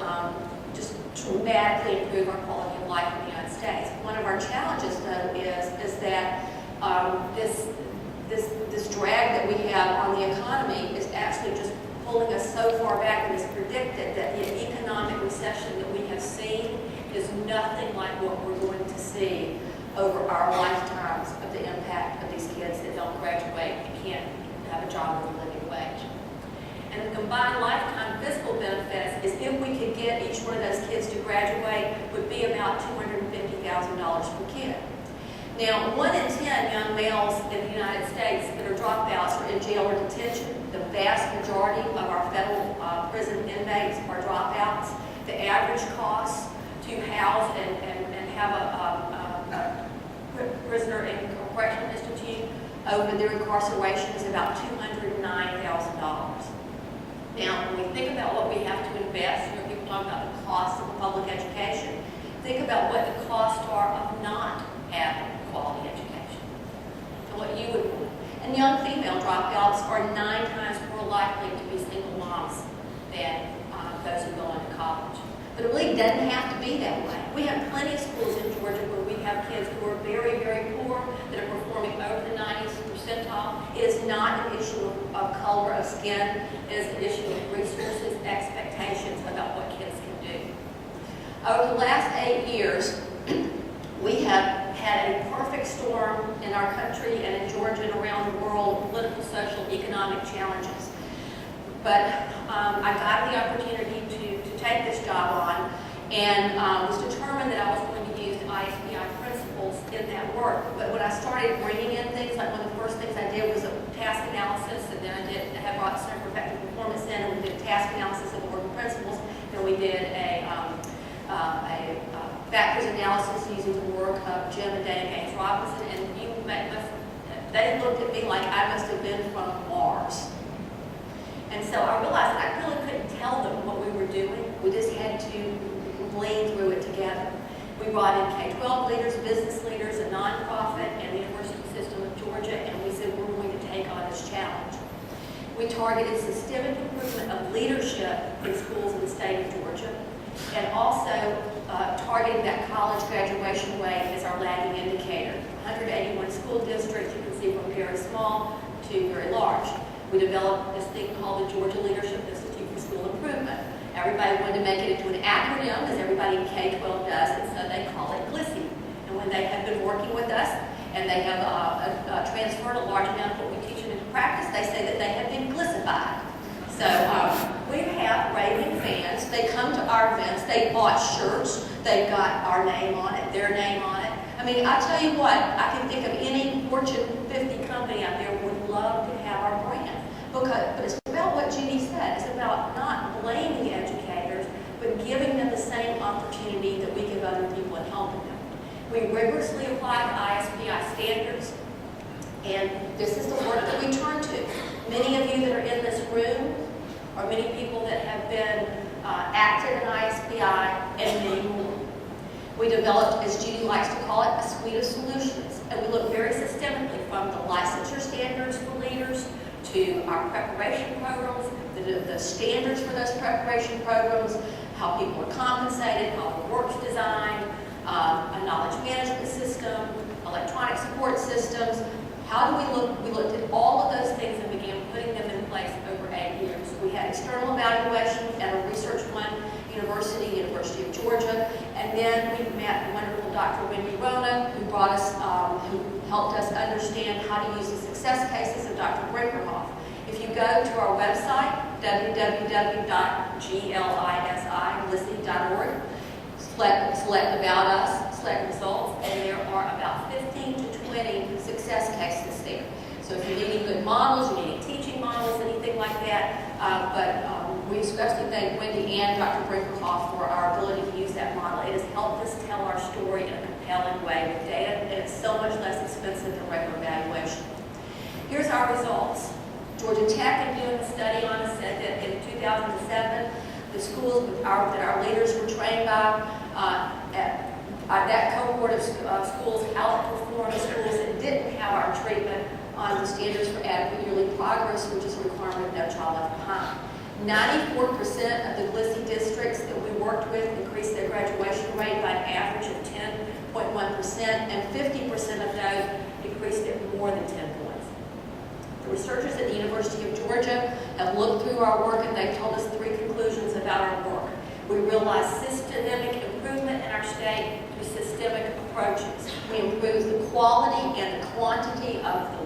just dramatically improve our quality of life in the United States. One of our challenges, though, is that this drag that we have on the economy is actually just pulling us so far back, and it's predicted that the economic recession that we have seen is nothing like what we're going to see over our lifetimes of the impact of these kids that don't graduate and can't have a job with a living wage. And the combined lifetime fiscal benefits is, if we could get each one of those kids to graduate, would be about $250,000 per kid. Now, 1 in 10 young males in the United States that are dropouts are in jail or detention. The vast majority of our federal prison inmates are dropouts. The average cost to house and have a prisoner in a correctional institute over their incarceration is about $209,000. Now, when we think about what we have to invest, people talk about the cost of public education, think about what the costs are of not having quality education and what you would want. And young female dropouts are 9 times more likely to be single moms than those who go into college. But it really doesn't have to be that way. We have plenty of schools in Georgia where we have kids who are very, very poor that are performing over the 90th percentile. It is not an issue of color of skin. It is an issue of resources, expectations about what kids can do. Over the last 8 years, we have had a perfect storm in our country and in Georgia and around the world of political, social, economic challenges. But I got the opportunity to take this job on and was determined that I was going to use the ISPI principles in that work. But when I started bringing in things, like one of the first things I did was a task analysis, and then I had brought Center for Effective Performance in, and we did a task analysis of the working principles, then we did a factors analysis using the work of Jim and Dana Gaines Robinson, and they looked at me like I must have been from Mars. And so I realized I really couldn't tell them what we were doing. We just had to glean through it together. We brought in K-12 leaders, business leaders, a nonprofit, and the university system of Georgia, and we said we're going to take on this challenge. We targeted systemic improvement of leadership in schools in the state of Georgia, and also targeting that college graduation rate as our lagging indicator. 181 school districts, you can see from very small to very large. We developed this thing called the Georgia Leadership Institute for School Improvement. Everybody wanted to make it into an acronym, as everybody in K-12 does, and so they call it GLISSI. And when they have been working with us and they have transferred a large amount of what we teach them into practice, they say that they have been glissified. So we have raving fans. They come to our events. They bought shirts. They've got our name on it, their name on it. I mean, I tell you what, I can think of any Fortune 50 company out there would love to have our brand. But it's about what Judy said. It's about not blaming educators, but giving them the same opportunity that we give other people and helping them. We rigorously apply the ISPI standards, and this is the work that we turn to. Many of you that are in this room are many people that have been active in ISPI and many more. We developed, as Judy likes to call it, a suite of solutions, and we look very systemically from the licensure standards for leaders to our preparation programs, the standards for those preparation programs, how people are compensated, how the work's designed, a knowledge management system, electronic support systems. How do we look? We looked at all of those things and began putting them in place over 8 years. We had a external evaluation at a Research One University, University of Georgia. And then we met the wonderful Dr. Wendy Rona, who brought us, who helped us understand how to use the success cases of Dr. Brinkerhoff. If you go to our website, www.glisi.org, select About Us, select Results, and there are about 15 to 20 success cases there. So if you need any good models, you need any teaching models, anything like that, we especially thank Wendy and Dr. Brinkerhoff for our ability to use that model. It has helped us tell our story in a compelling way with data, and it's so much less expensive than regular evaluation. Here's our results. Georgia Tech, in doing a study on us, said that in 2007, the schools that our leaders were trained by, that cohort of schools outperformed schools that didn't have our treatment on the standards for adequate yearly progress, which is a requirement of No Child Left Behind. 94% of the GLISI districts that we worked with increased their graduation rate by an average of 10.1%, and 50% of those increased it more than 10 points. The researchers at the University of Georgia have looked through our work, and they've told us 3 conclusions about our work. We realize systemic improvement in our state through systemic approaches. We improve the quality and the quantity of the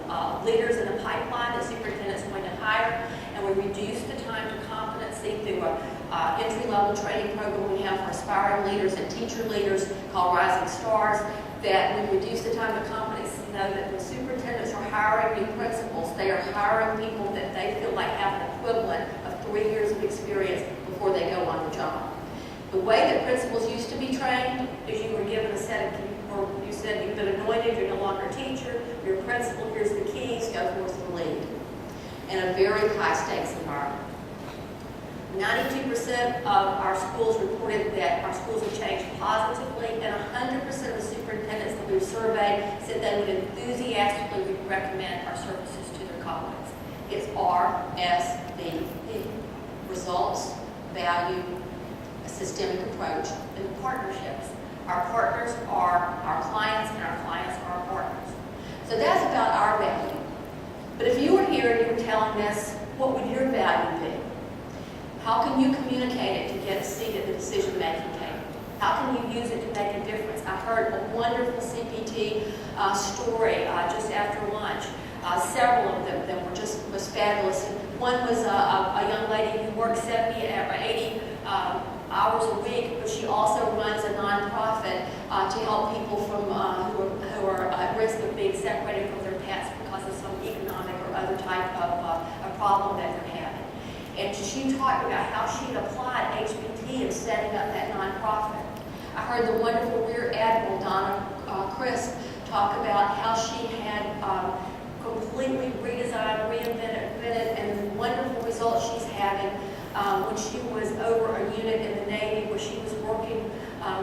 leaders in the pipeline that superintendent's going to hire, and we reduce the time to competency through an entry-level training program we have for aspiring leaders and teacher leaders called Rising Stars, that we reduce the time to competency so that when superintendents are hiring new principals, they are hiring people that they feel like have an equivalent of 3 years of experience before they go on the job. The way that principals used to be trained is you were given a set of, or you said you've been anointed, you're no longer a teacher, you're a principal, here's the keys, go forth and lead. In a very high stakes environment. 92% of our schools reported that our schools have changed positively, and 100% of the superintendents that we surveyed said they would enthusiastically recommend our services to their colleagues. It's RSVP, results, value, a systemic approach, and the partnerships. Our partners are our clients, and our clients are our partners. So that's about our value. But if you were here and you were telling us, what would your value be? How can you communicate it to get a seat at the decision-making table? How can you use it to make a difference? I heard a wonderful CPT story just after lunch. Several of them that was fabulous. And one was a young lady who works 70 or 80 hours a week, but she also runs a nonprofit to help people from who are at risk of being separated from their pets because of some economic or other type of a problem that they're having. And she talked about how she had applied HBT in setting up that nonprofit. I heard the wonderful Rear Admiral Donna Crisp talk about how she had completely redesigned, reinvented, and the wonderful results she's having when she was over a unit in the Navy where she was working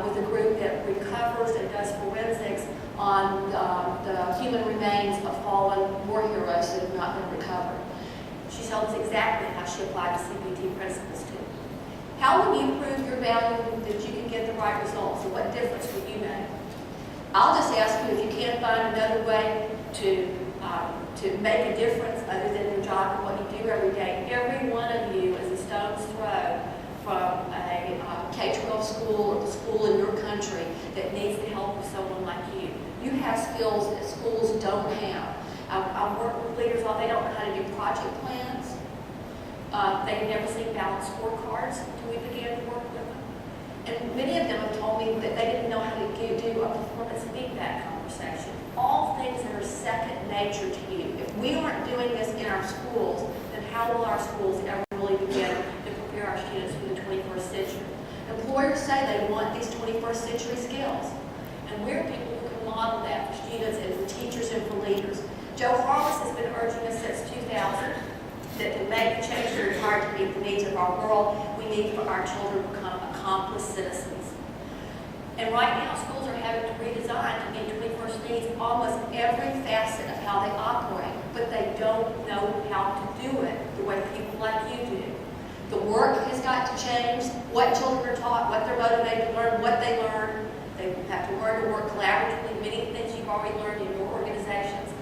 with a group that recovers and does forensics on the human remains of fallen war heroes that have not been recovered. She told us exactly how she applied the CPT principles to it. How will you prove your value that you can get the right results, and what difference will you make? I'll just ask you if you can't find another way to make a difference other than your job and what you do every day. Every one of you is a stone's throw from a K-12 school or the school in your country that needs the help of someone like you. You have skills that schools don't have. I work with leaders, they don't know how to do project plans. They've never seen balanced scorecards until we began to work with them. And many of them have told me that they didn't know how to do a performance feedback conversation. All things that are second nature to you. If we aren't doing this in our schools, then how will our schools ever really begin to prepare our students for the 21st century? Employers say they want these 21st century skills. And we're people who can model that for students and for teachers and for leaders. Joe Harless has been urging us since 2000 that to make the change required to meet the needs of our world, we need for our children to become accomplished citizens. And right now, schools are having to redesign to meet 21st needs almost every facet of how they operate, but they don't know how to do it the way people like you do. The work has got to change, what children are taught, what they're motivated to learn, what they learn. They have to learn to work collaboratively, many things you've already learned in your organizations.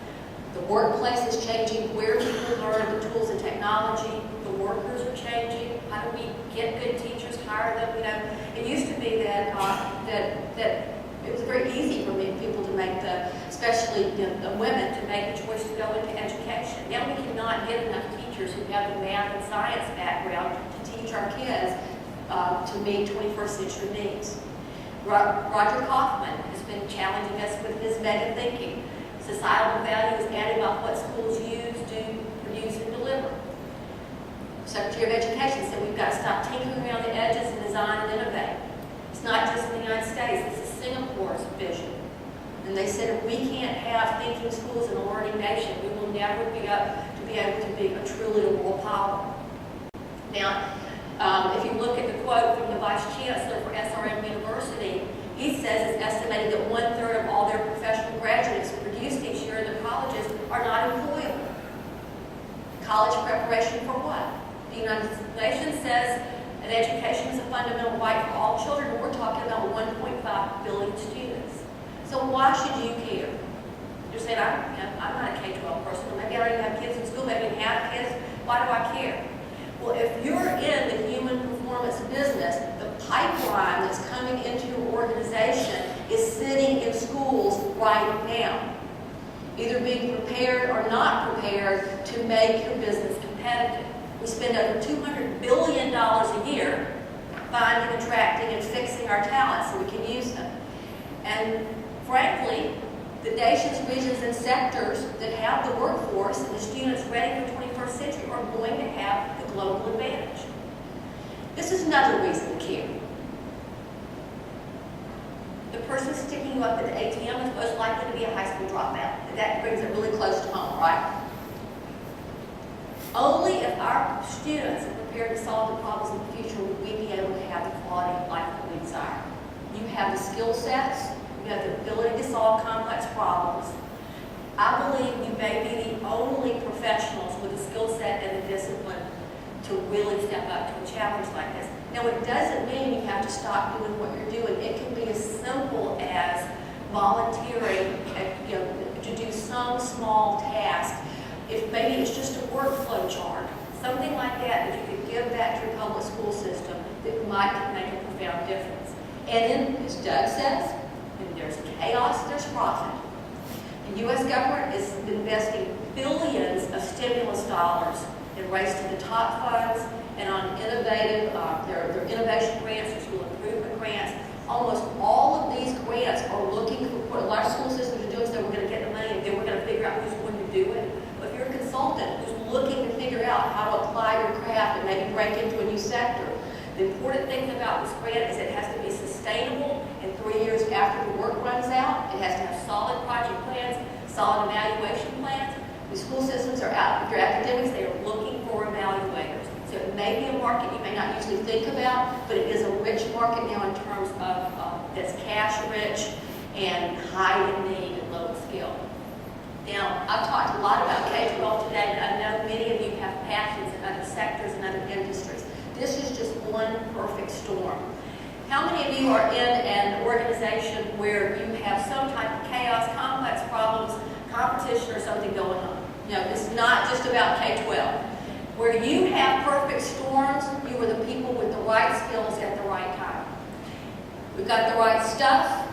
The workplace is changing where people learn the tools and technology. The workers are changing. How do we get good teachers, hire them? You know, it used to be that it was very easy for people to make especially the women, to make the choice to go into education. Now we cannot get enough teachers who have the math and science background to teach our kids to meet 21st century needs. Roger Kaufman has been challenging us with his mega thinking. Societal value is added by what schools use, do, produce, and deliver. Secretary of Education said we've got to stop tinkering around the edges and design and innovate. It's not just in the United States, this is Singapore's vision. And they said if we can't have thinking schools in a learning nation, we will never be able to be a truly a world power. Now, if you look at the quote from the Vice Chancellor for SRM University, he says it's estimated that 1/3 of all their professional graduates produced each year in the colleges are not employable. College preparation for what? The United Nations says that education is a fundamental right for all children, and we're talking about 1.5 billion students. So why should you care? You're saying, I'm not a K-12 person, or maybe I don't even have kids in school, maybe I have kids, why do I care? Well, if you're in the human performance business, the pipeline that's coming into your organization is sitting in schools right now, either being prepared or not prepared to make your business competitive. We spend over $200 billion a year finding, attracting, and fixing our talents so we can use them. And frankly, the nations, regions, and sectors that have the workforce and the students ready for the 21st century are going to have the global advantage. This is another reason to care. The person sticking you up at the ATM is most likely to be a high school dropout. That brings it really close to home, right? Only if our students are prepared to solve the problems of the future will we be able to have the quality of life that we desire. You have the skill sets, you have the ability to solve complex problems. I believe you may be the only professionals with the skill set and the discipline to really step up to a challenge like this. Now, it doesn't mean you have to stop doing what you're doing. It can be as simple as volunteering to do some small task. If maybe it's just a workflow chart, something like that you could give back to your public school system that might make a profound difference. And then, as Doug says, when there's chaos, there's profit. The U.S. government is investing billions of stimulus dollars in Race to the Top funds and on innovative, their innovation grants, their school improvement grants. Almost all of these grants are looking for what a lot of school systems are doing, so we're going to get the money and then we're going to figure out who's going to do it. But if you're a consultant who's looking to figure out how to apply your craft and maybe break into a new sector, the important thing about this grant is it has to be sustainable, and 3 years after the work runs out, it has to have solid project plans, solid evaluation plans. The school systems are out, if you're academics, they are looking for evaluators. So it may be a market you may not usually think about, but it is a rich market now in terms of that's cash rich and high in need and low skill. Now, I've talked a lot about K-12 today, but I know many of you have passions in other sectors and other industries. This is just one perfect storm. How many of you are in an organization where you have some type of chaos, complex problems, competition, or something going on? No, it's not just about K-12. Where you have perfect storms, you are the people with the right skills at the right time. We've got the right stuff,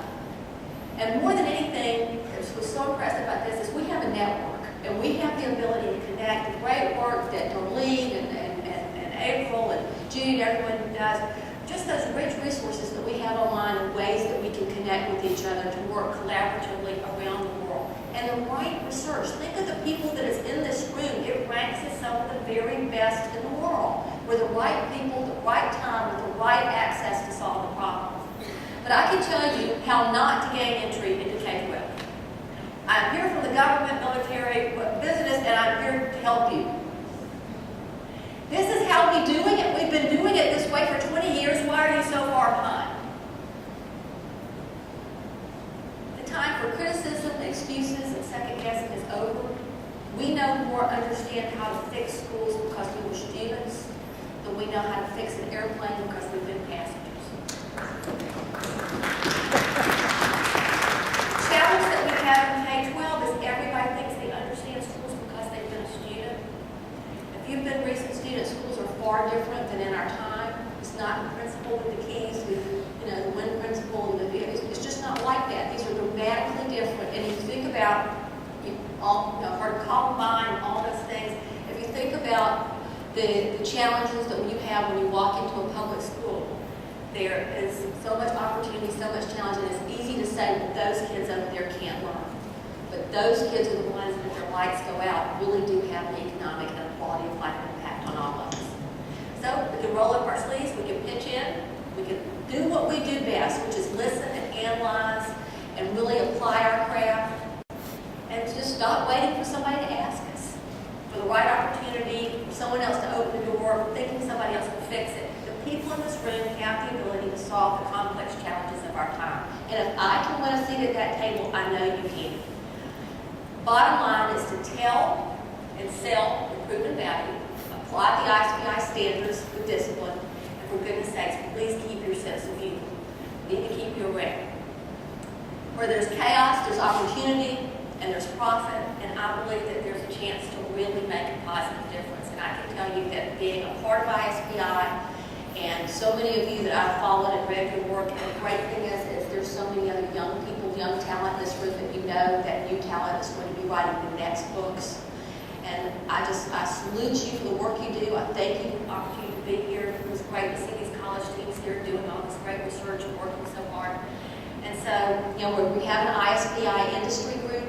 and more than anything, what's so impressive about this is we have a network, and we have the ability to connect the great work that Darlene and April and Jude, everyone does, just those rich resources that we have online and ways that we can connect with each other to work collaboratively around the world. And the right research, think of the people that is in this room, it ranks as some of the very best in the world. We're the right people, the right time, with the right access to solve the problems. But I can tell you how not to gain entry into K-12. I'm here from the government, military, business, and I'm here to help you. This is how we're doing it. We've been doing it this way for 20 years. Why are you so far behind? The time for criticism, excuses, and second guessing is over. We no more understand how to fix schools because we were students than we know how to fix an airplane because we've been passengers. The challenge that we have in K-12 is everybody thinks they understand schools because they've been a student. If you've been recent students, schools are far different than in our time. It's not the principal with the keys, with, the one principal, it's just not like that. These are dramatically different. And if you think about heard of Columbine and all those things, if you think about the challenges that you have when you walk into a public school, there is so much opportunity, so much challenge, and it's easy to say that those kids over there can't learn. But those kids are the ones that their lights go out really do have an economic and a quality of life impact on all of us. So we can roll up our sleeves, we can pitch in, we can do what we do best, which is listen and analyze and really apply our craft, and just stop waiting for somebody to ask us, for the right opportunity, for someone else to open the door, thinking somebody else will fix it. The people in this room have the ability to solve the complex challenges of our time. And if I can win a seat at that table, I know you can. Bottom line is to tell and sell the proven value, apply the ISPI standards with discipline, and for goodness sakes, please keep your sense of humor. You need to keep your way. Where there's chaos, there's opportunity, and there's profit, and I believe that there's a chance to really make a positive difference. And I can tell you that being a part of ISPI, and so many of you that I've followed and read your work, and the great thing is there's so many other young people, young talent in this room that you know that new talent is going to be writing the next books. And I salute you for the work you do. I thank you for the opportunity to be here. It was great to see these college teams here doing all this great research and working so hard. And so, we have an ISPI industry group,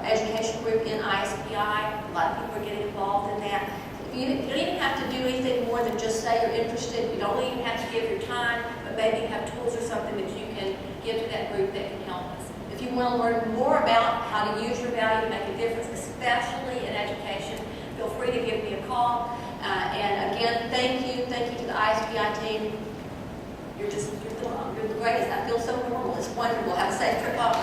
education group in ISPI. A lot of people are getting involved in that. You don't even have to do anything more than just say you're interested. You don't even have to give your time, but maybe you have tools or something that you can give to that group that can help us. If you want to learn more about how to use your value to make a difference, especially in education, feel free to give me a call. And again, thank you to the ISPI team. You're the greatest. I feel so normal. It's wonderful. Have a safe trip home.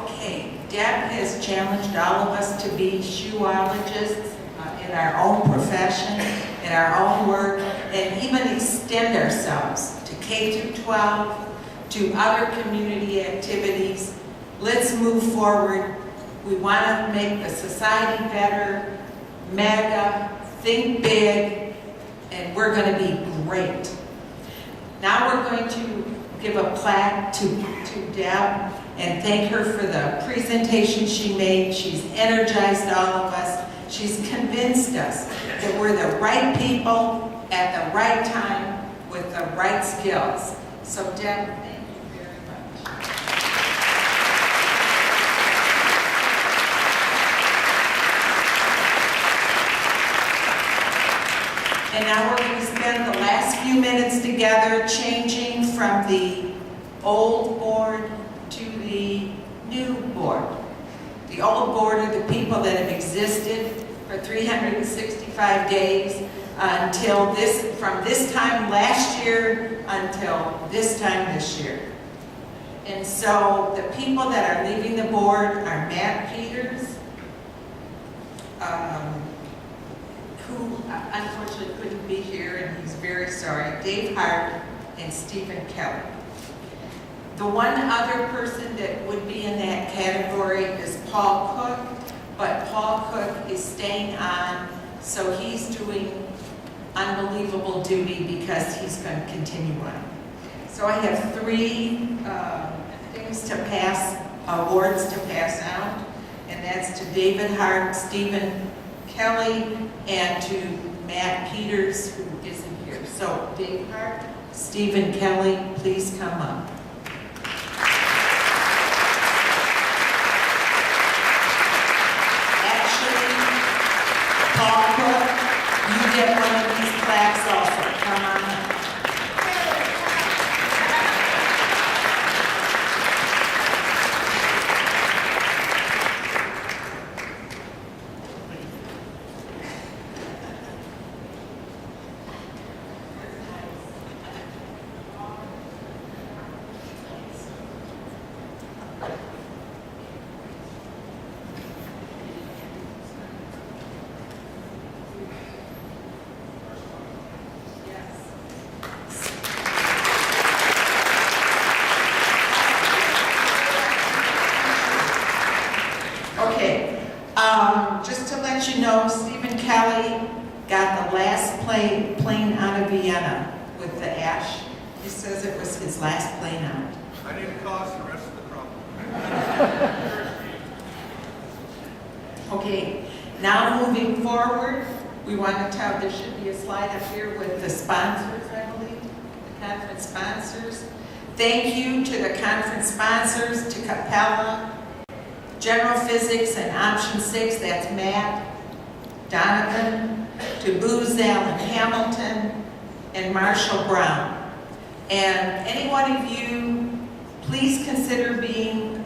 Okay, Deb has challenged all of us to be shoeologists in our own profession, in our own work, and even extend ourselves to K through 12, to other community activities. Let's move forward. We want to make the society better, mega, think big, and we're going to be great. Now we're going to give a plaque to Deb and thank her for the presentation she made. She's energized all of us. She's convinced us that we're the right people at the right time with the right skills. So Deb, thank you very much. And now we're going to spend the last few minutes together changing from the old board to the new board. The old board are the people that have existed for 365 days from this time last year until this time this year. And so the people that are leaving the board are Matt Peters, who unfortunately couldn't be here, and he's very sorry, Dave Hart, and Stephen Kelly. The one other person that would be in that category is Paul Cook, but Paul Cook is staying on, so he's doing unbelievable duty because he's going to continue on. So I have three things to pass, awards to pass out, and that's to David Hart, Stephen Kelly, and to Matt Peters, who isn't here. So Dave Hart, Stephen Kelly, please come up. Paul Cook, you get one of these plaques also. Come on up. last plane out of Vienna with the ash. He says it was his last plane out. I didn't cause the rest of the problem. Okay, now moving forward, we want to tell, there should be a slide up here with the sponsors, I believe, the conference sponsors. Thank you to the conference sponsors, to Capella, General Physics and Option 6, that's Matt, Donovan, to Booz Allen Hamilton, and Marshall Brown. And any one of you, please consider being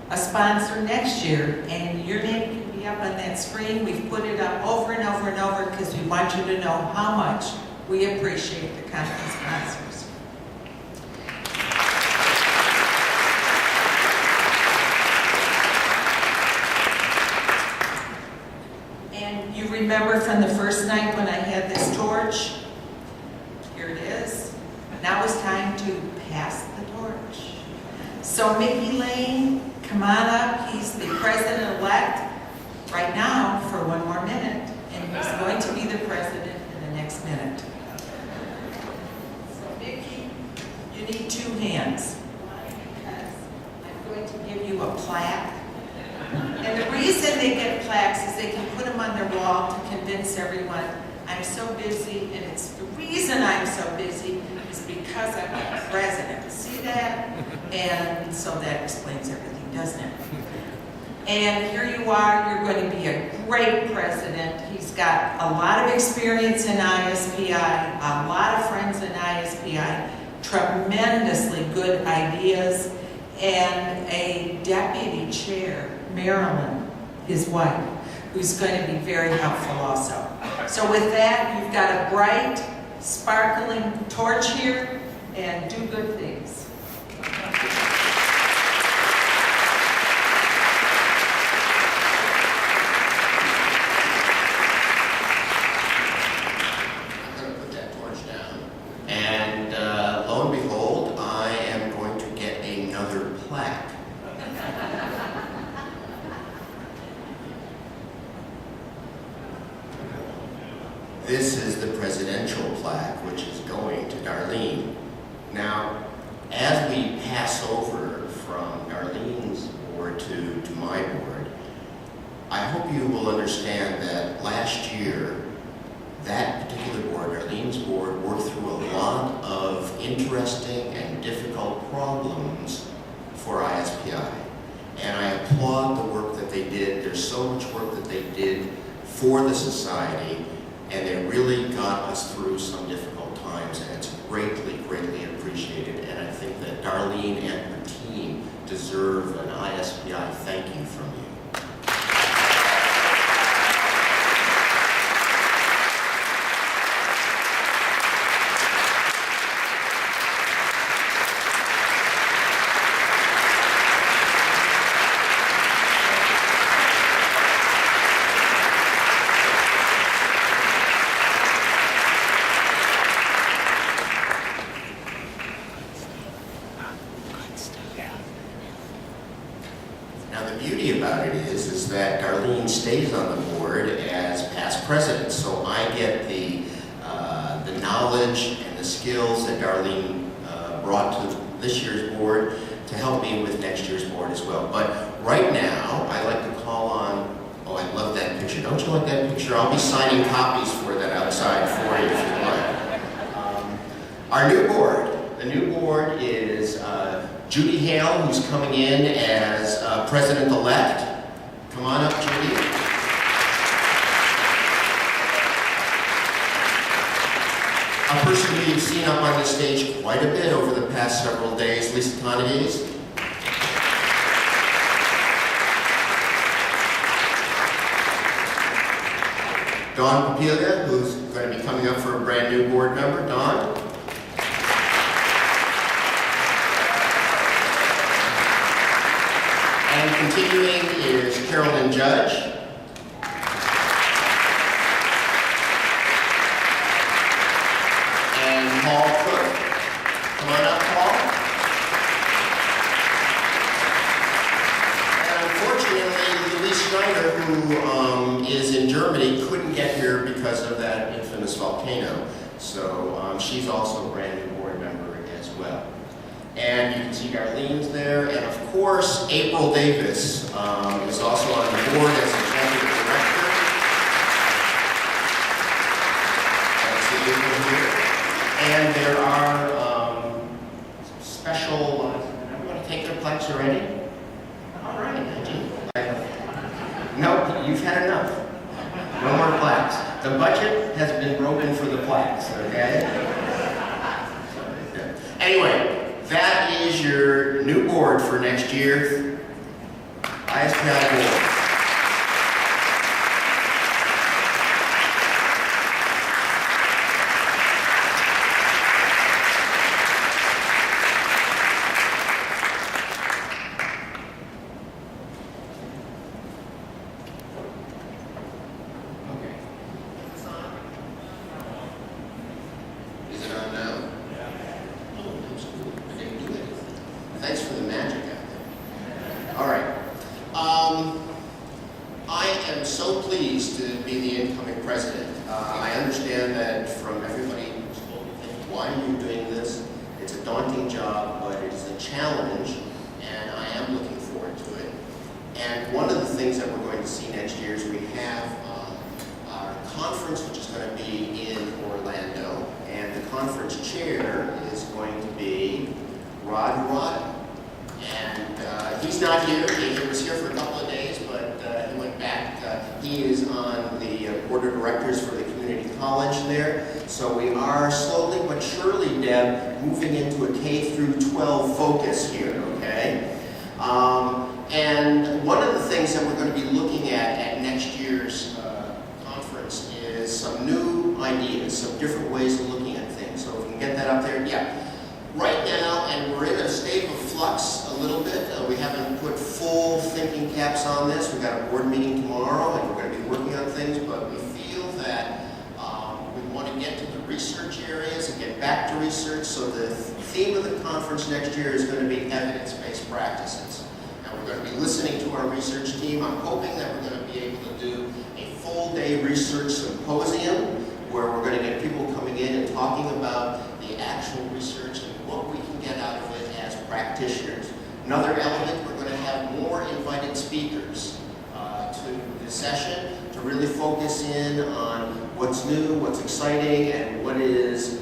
a sponsor next year, and your name can be up on that screen. We've put it up over and over and over because we want you to know how much we appreciate the conference sponsors. And you remember from the first night when I had this torch? Here it is. Now it's time to pass the torch. So Mickey Lane, come on up. He's the president-elect right now for one more minute, and he's going to be the president in the next minute. So Mickey, you need two hands. Because I'm going to give you a plaque. And the reason they get plaques is they can put them on their wall to convince everyone, I'm so busy, and it's the reason I'm so busy is because I'm the president. See that? And so that explains everything, doesn't it? And here you are, you're going to be a great president. He's got a lot of experience in ISPI, a lot of friends in ISPI, tremendously good ideas, and a deputy chair, Marilyn, his wife, who's going to be very helpful also. So with that, you've got a bright, sparkling torch here, and do good things. This is the presidential plaque, which is going to Darlene. Now, as we pass over from Darlene's board to my board, I hope you will understand that last year, that particular board, Darlene's board, worked through a lot of interesting and difficult problems for ISPI. And I applaud the work that they did. There's so much work that they did for the society, and they really got us through some difficult times, and it's greatly, greatly appreciated. And I think that Darlene and her team deserve an ISPI thank you from you. Now the beauty about it is that Darlene stays on the board as past president, so I get the knowledge and the skills that Darlene brought to this year's board to help me with next year's board as well. But right now, I'd like to call on, oh, I love that picture. Don't you like that picture? I'll be signing copies for that outside for you if you'd like. Our new board. The new board is Judy Hale, who's coming in as president-elect. Come on up, Judy. A person who you've seen up on the stage quite a bit over the past several days, Lisa Conagies. Dawn Papilia, who's going to be coming up for a brand new board member. Dawn. And continuing is Carolyn Judge. And Paul Cook. Come on up, Paul. And unfortunately, Louise Schneider, who is in Germany, couldn't get here because of that infamous infamous volcano. So she's also a brand new board member as well. And you can see Darlene's there, and of course, April Davis is also on the board as executive director. That's April here. And there are special, I'm going to take their plaques already? All right, no, you've had enough. No more plaques. The budget has been broken for the plaques, okay? Anyway, that is your new board for next year, ISPI board. Okay. Is it on now? Oh, that's cool. I didn't do anything. Thanks for the magic out there. All right. I am so pleased to be the incoming president. I understand that from everybody who's told me, why are you doing this? It's a daunting job, but it's a challenge, and I am looking forward to it. And one of the things that we're going to see next year is we have our conference, which is going to be in Orlando, and the conference chair is going to be Rod Rodden. And he's not here. He was here for a couple of days, but he went back. He is on the board of directors for the community college there. So we are slowly but surely, Deb, moving into a K through 12 focus here, okay? And one of the things that we're going to be looking at next year's conference is some new ideas, some different ways of looking at things. So if we can get that up there, yeah. Right now, and we're in a state of flux a little bit. We haven't put full thinking caps on this. We've got a board meeting tomorrow, and we're going to be working on things, but we feel that we want to get to the research areas and get back to research. So the theme of the conference next year is going to be evidence-based practices. And we're going to be listening to our research team. I'm hoping that we're going to be able to do a full-day research symposium where we're going to get people coming in and talking about the actual research and what we can get out of it as practitioners. Another element, we're going to have more invited speakers to the session to really focus in on what's new, what's exciting, and what is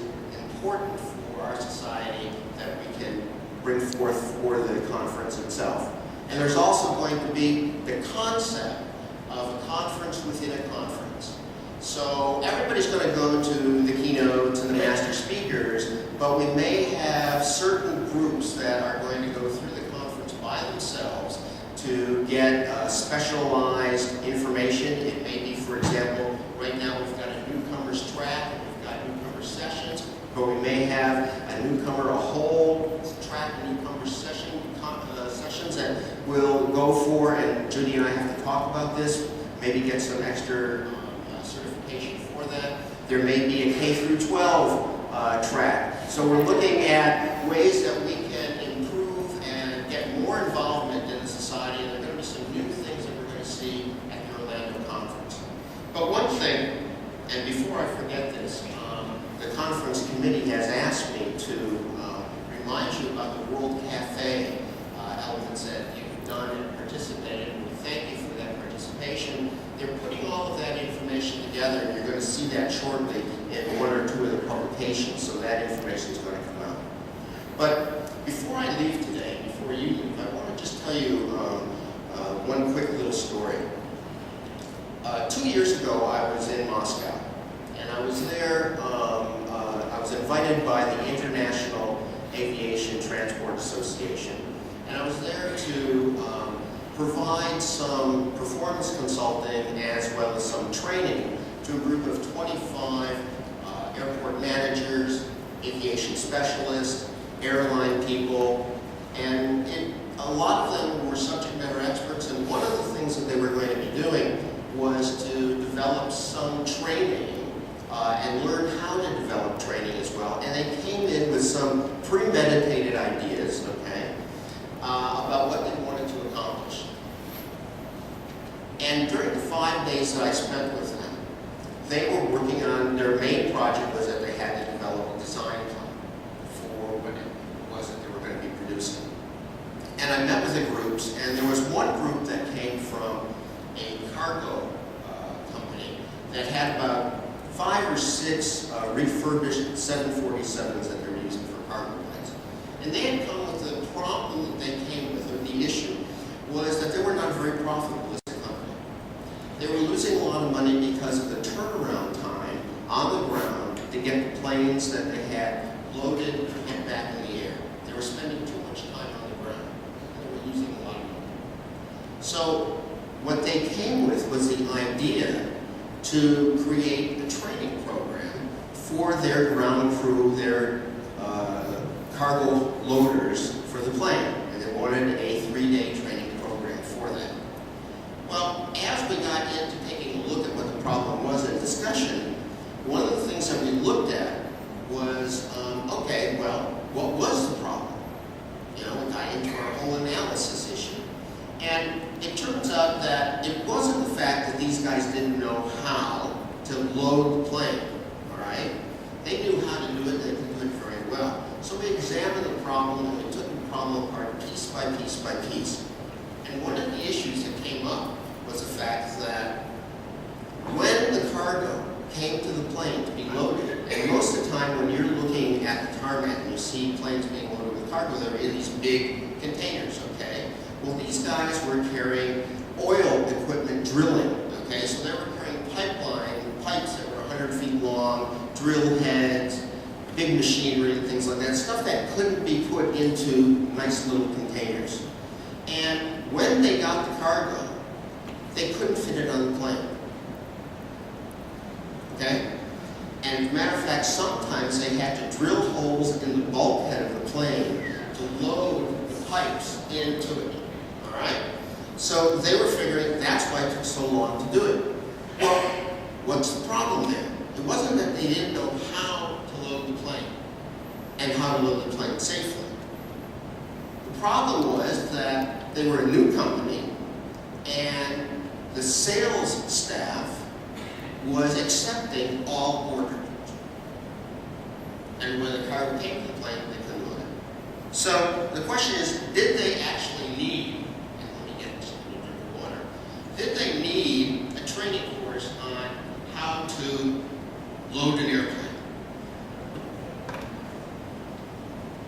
important for our society that we can bring forth for the conference itself. And there's also going to be the concept of a conference within a conference. So everybody's going to go to the keynotes and the master speakers, but we may have certain groups that are going to go through the conference by themselves to get specialized information. It may be, for example, right now we've got a newcomers track, and we've got newcomer sessions, but we may have a newcomer, a whole track of newcomer sessions that we'll go for, and Judy and I have to talk about this, maybe get some extra certification for that. There may be a K through 12 track. So we're looking at ways that we can improve and get more involvement in the society, and there are going to be some new things that we're going to see at the Orlando conference. But one thing, and before I forget this, the conference committee has asked me to remind you about the World Cafe elements that you've done and participated, and we thank you for that participation. They're putting all of that information together, and you're going to see that shortly in one or two of the publications, so that information is going to come out. But before I leave today, before you leave, I want to just tell you one quick little story. 2 years ago, I was in Moscow, and I was there, I was invited by the International Aviation Transport Association, and I was there to provide some performance consulting as well as some training to a group of 25 airport managers, aviation specialists, airline people, and a lot of them were subject matter experts, and one of the things that they were going to be doing was to develop some training and learn how to develop training as well. And they came in with some premeditated ideas, okay, about what they wanted to accomplish. And during the 5 days that I spent with them, they were working on, their main project was that they had to develop a design plan for what it was that they were going to be producing. And I met with the groups, and there was one group that came from a cargo company that had about 5 or 6 refurbished 747s that they were using for cargo planes. And they had come with the problem that they came with, or the issue, was that they were not very profitable as a company. They were losing a lot of money because of the turnaround time on the ground to get the planes that they had loaded and back in the air. They were spending too much time on the ground, and they were losing a lot of money. So what they came with was the idea to create a training program for their ground crew, their cargo loaders for the plane. And they wanted a 3-day training program for that. Well, as we got into taking a look at what the problem was in discussion, one of the things that we looked at was, okay, well, what was the problem? You know, we got into our whole analysis issue. And it turns out that it wasn't the fact that these guys didn't know how to load the plane, all right? They knew how to do it, they could do it very well. So we examined the problem, and we took the problem apart piece by piece by piece. And one of the issues that came up was the fact that when the cargo came to the plane to be loaded, and most of the time when you're looking at the tarmac and you see planes being loaded with cargo, they're in these big containers, okay? Well, these guys were carrying oil equipment drilling, okay? So they were carrying pipes that were 100 feet long, drill heads, big machinery and things like that, stuff that couldn't be put into nice little containers. And when they got the cargo, they couldn't fit it on the plane, okay? And as a matter of fact, sometimes they had to drill holes in the bulkhead of the plane to load the pipes into it. All right? So they were figuring that's why it took so long to do it. Well, what's the problem there? It wasn't that they didn't know how to load the plane and how to load the plane safely. The problem was that they were a new company and the sales staff was accepting all orders. And when the cargo came to the plane, they couldn't load it. So the question is, did they actually need, and let me get just a little drink of water, did they need a training course on how to load an airplane?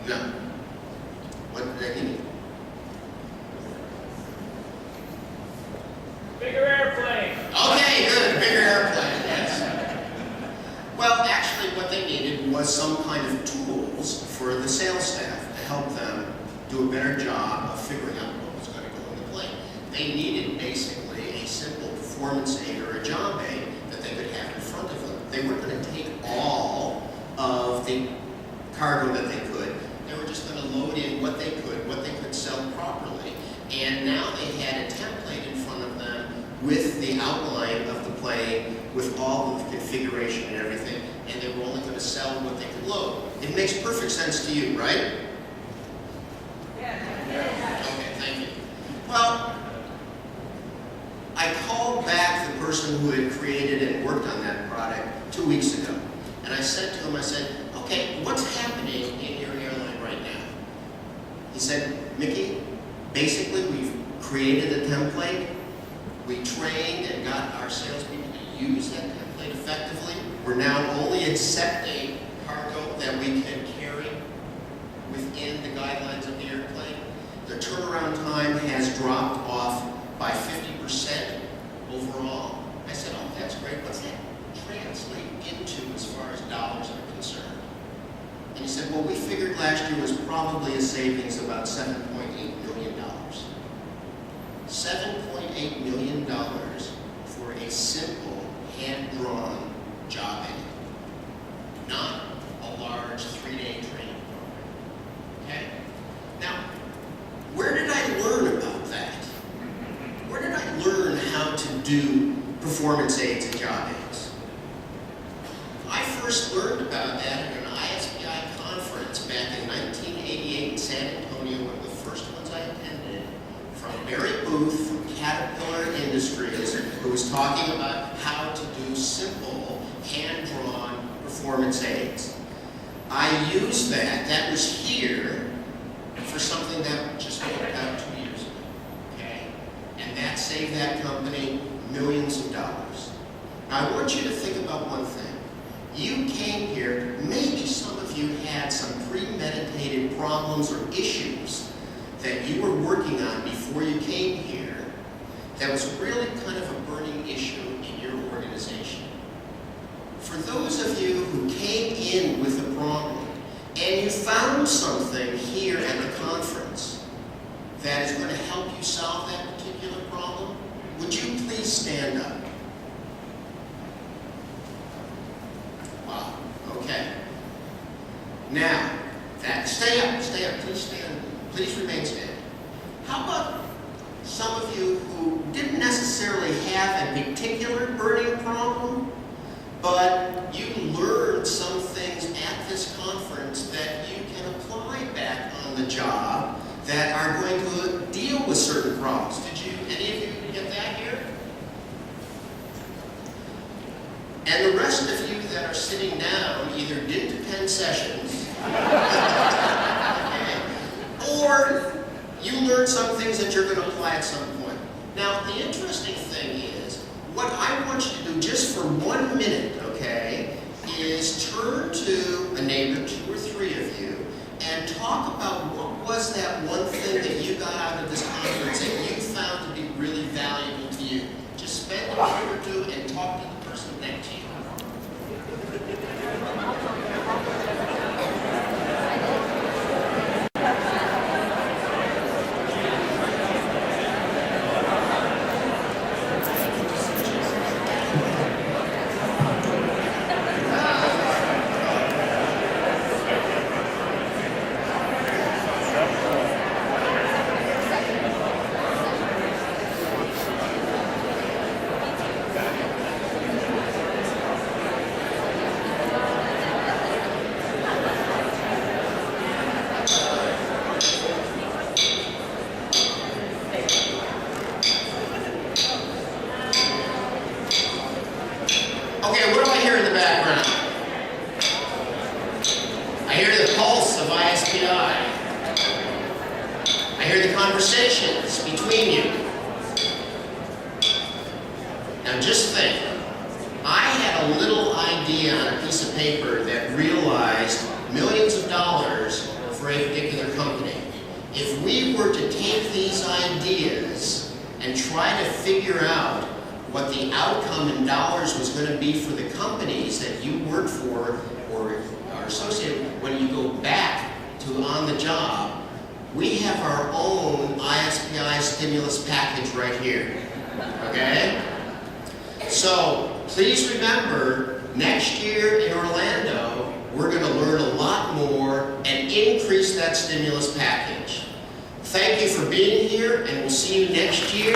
No. What did they need? Bigger airplane. Okay, good, bigger airplane, yes. Well, actually what they needed was some kind of tools for the sales staff to help them do a better job of figuring out what was going to go in the plane. They needed basically a simple performance aid or a job aid that they could have in front of them. They weren't going to take all of the cargo that they could. They were just going to load in what they could sell properly. And now they had a template in front of them with the outline of the plane, with all of the configuration and everything, and they were only going to sell what they could load. It makes perfect sense to you, right? Yeah. Okay, thank you. Well, I called back the person who had created and worked on that product 2 weeks ago, and I said to him, I said, okay, what's happening in your airline right now? He said, Mickey, basically we've created a template, we trained and got our salespeople to use that template effectively. We're now only accepting cargo that we can carry within the guidelines of the airplane. The turnaround time has dropped off by 50% overall. I said, oh, that's great. What's that translate into as far as dollars are concerned? And he said, well, we figured last year was probably a savings of about $7.8 million. $7.8 million for a simple, hand-drawn job aid, not a large 3-day training program. Okay? Now, where did I learn about that? Where did I learn how to do performance aids and job aids? I first learned about that at an ISPI conference back in 1988 in San Antonio, one of the first ones I attended, from Barry Booth from Caterpillar Industries, who was talking about how to do simple performance aids. I used that was here, for something that just worked out 2 years ago, okay? And that saved that company millions of dollars. Now, I want you to think about one thing. You came here, maybe some of you had some premeditated problems or issues that you were working on before you came here that was really kind of a burning issue in your organization. For those of you who came in with a problem and you found something here at the conference that is going to help you solve that particular problem, would you please stand up? Wow, okay. Now, stay up, please stand. Please remain standing. How about some of you who didn't necessarily have a particular burning problem, but you learned some things at this conference that you can apply back on the job that are going to deal with certain problems? Any of you get that here? And the rest of you that are sitting down either didn't attend sessions, okay, or you learned some things that you're going to apply at some point. Now, the interesting thing is, what I want you to do just for 1 minute, okay, is turn to a neighbor, 2 or 3 of you, and talk about what was that one thing that you got out of this conference that you found to be really valuable to you. Just spend a minute or 2 and talk to the person next to you. Okay, what do I hear in the background? I hear the pulse of ISPI. I hear the conversations between you. Now just think, I had a little idea on a piece of paper that realized millions of dollars for a particular company. If we were to take these ideas and try to figure out what the outcome in dollars was going to be for the companies that you work for or are associated with when you go back to on the job, we have our own ISPI stimulus package right here. Okay? So please remember, next year in Orlando, we're going to learn a lot more and increase that stimulus package. Thank you for being here, and we'll see you next year.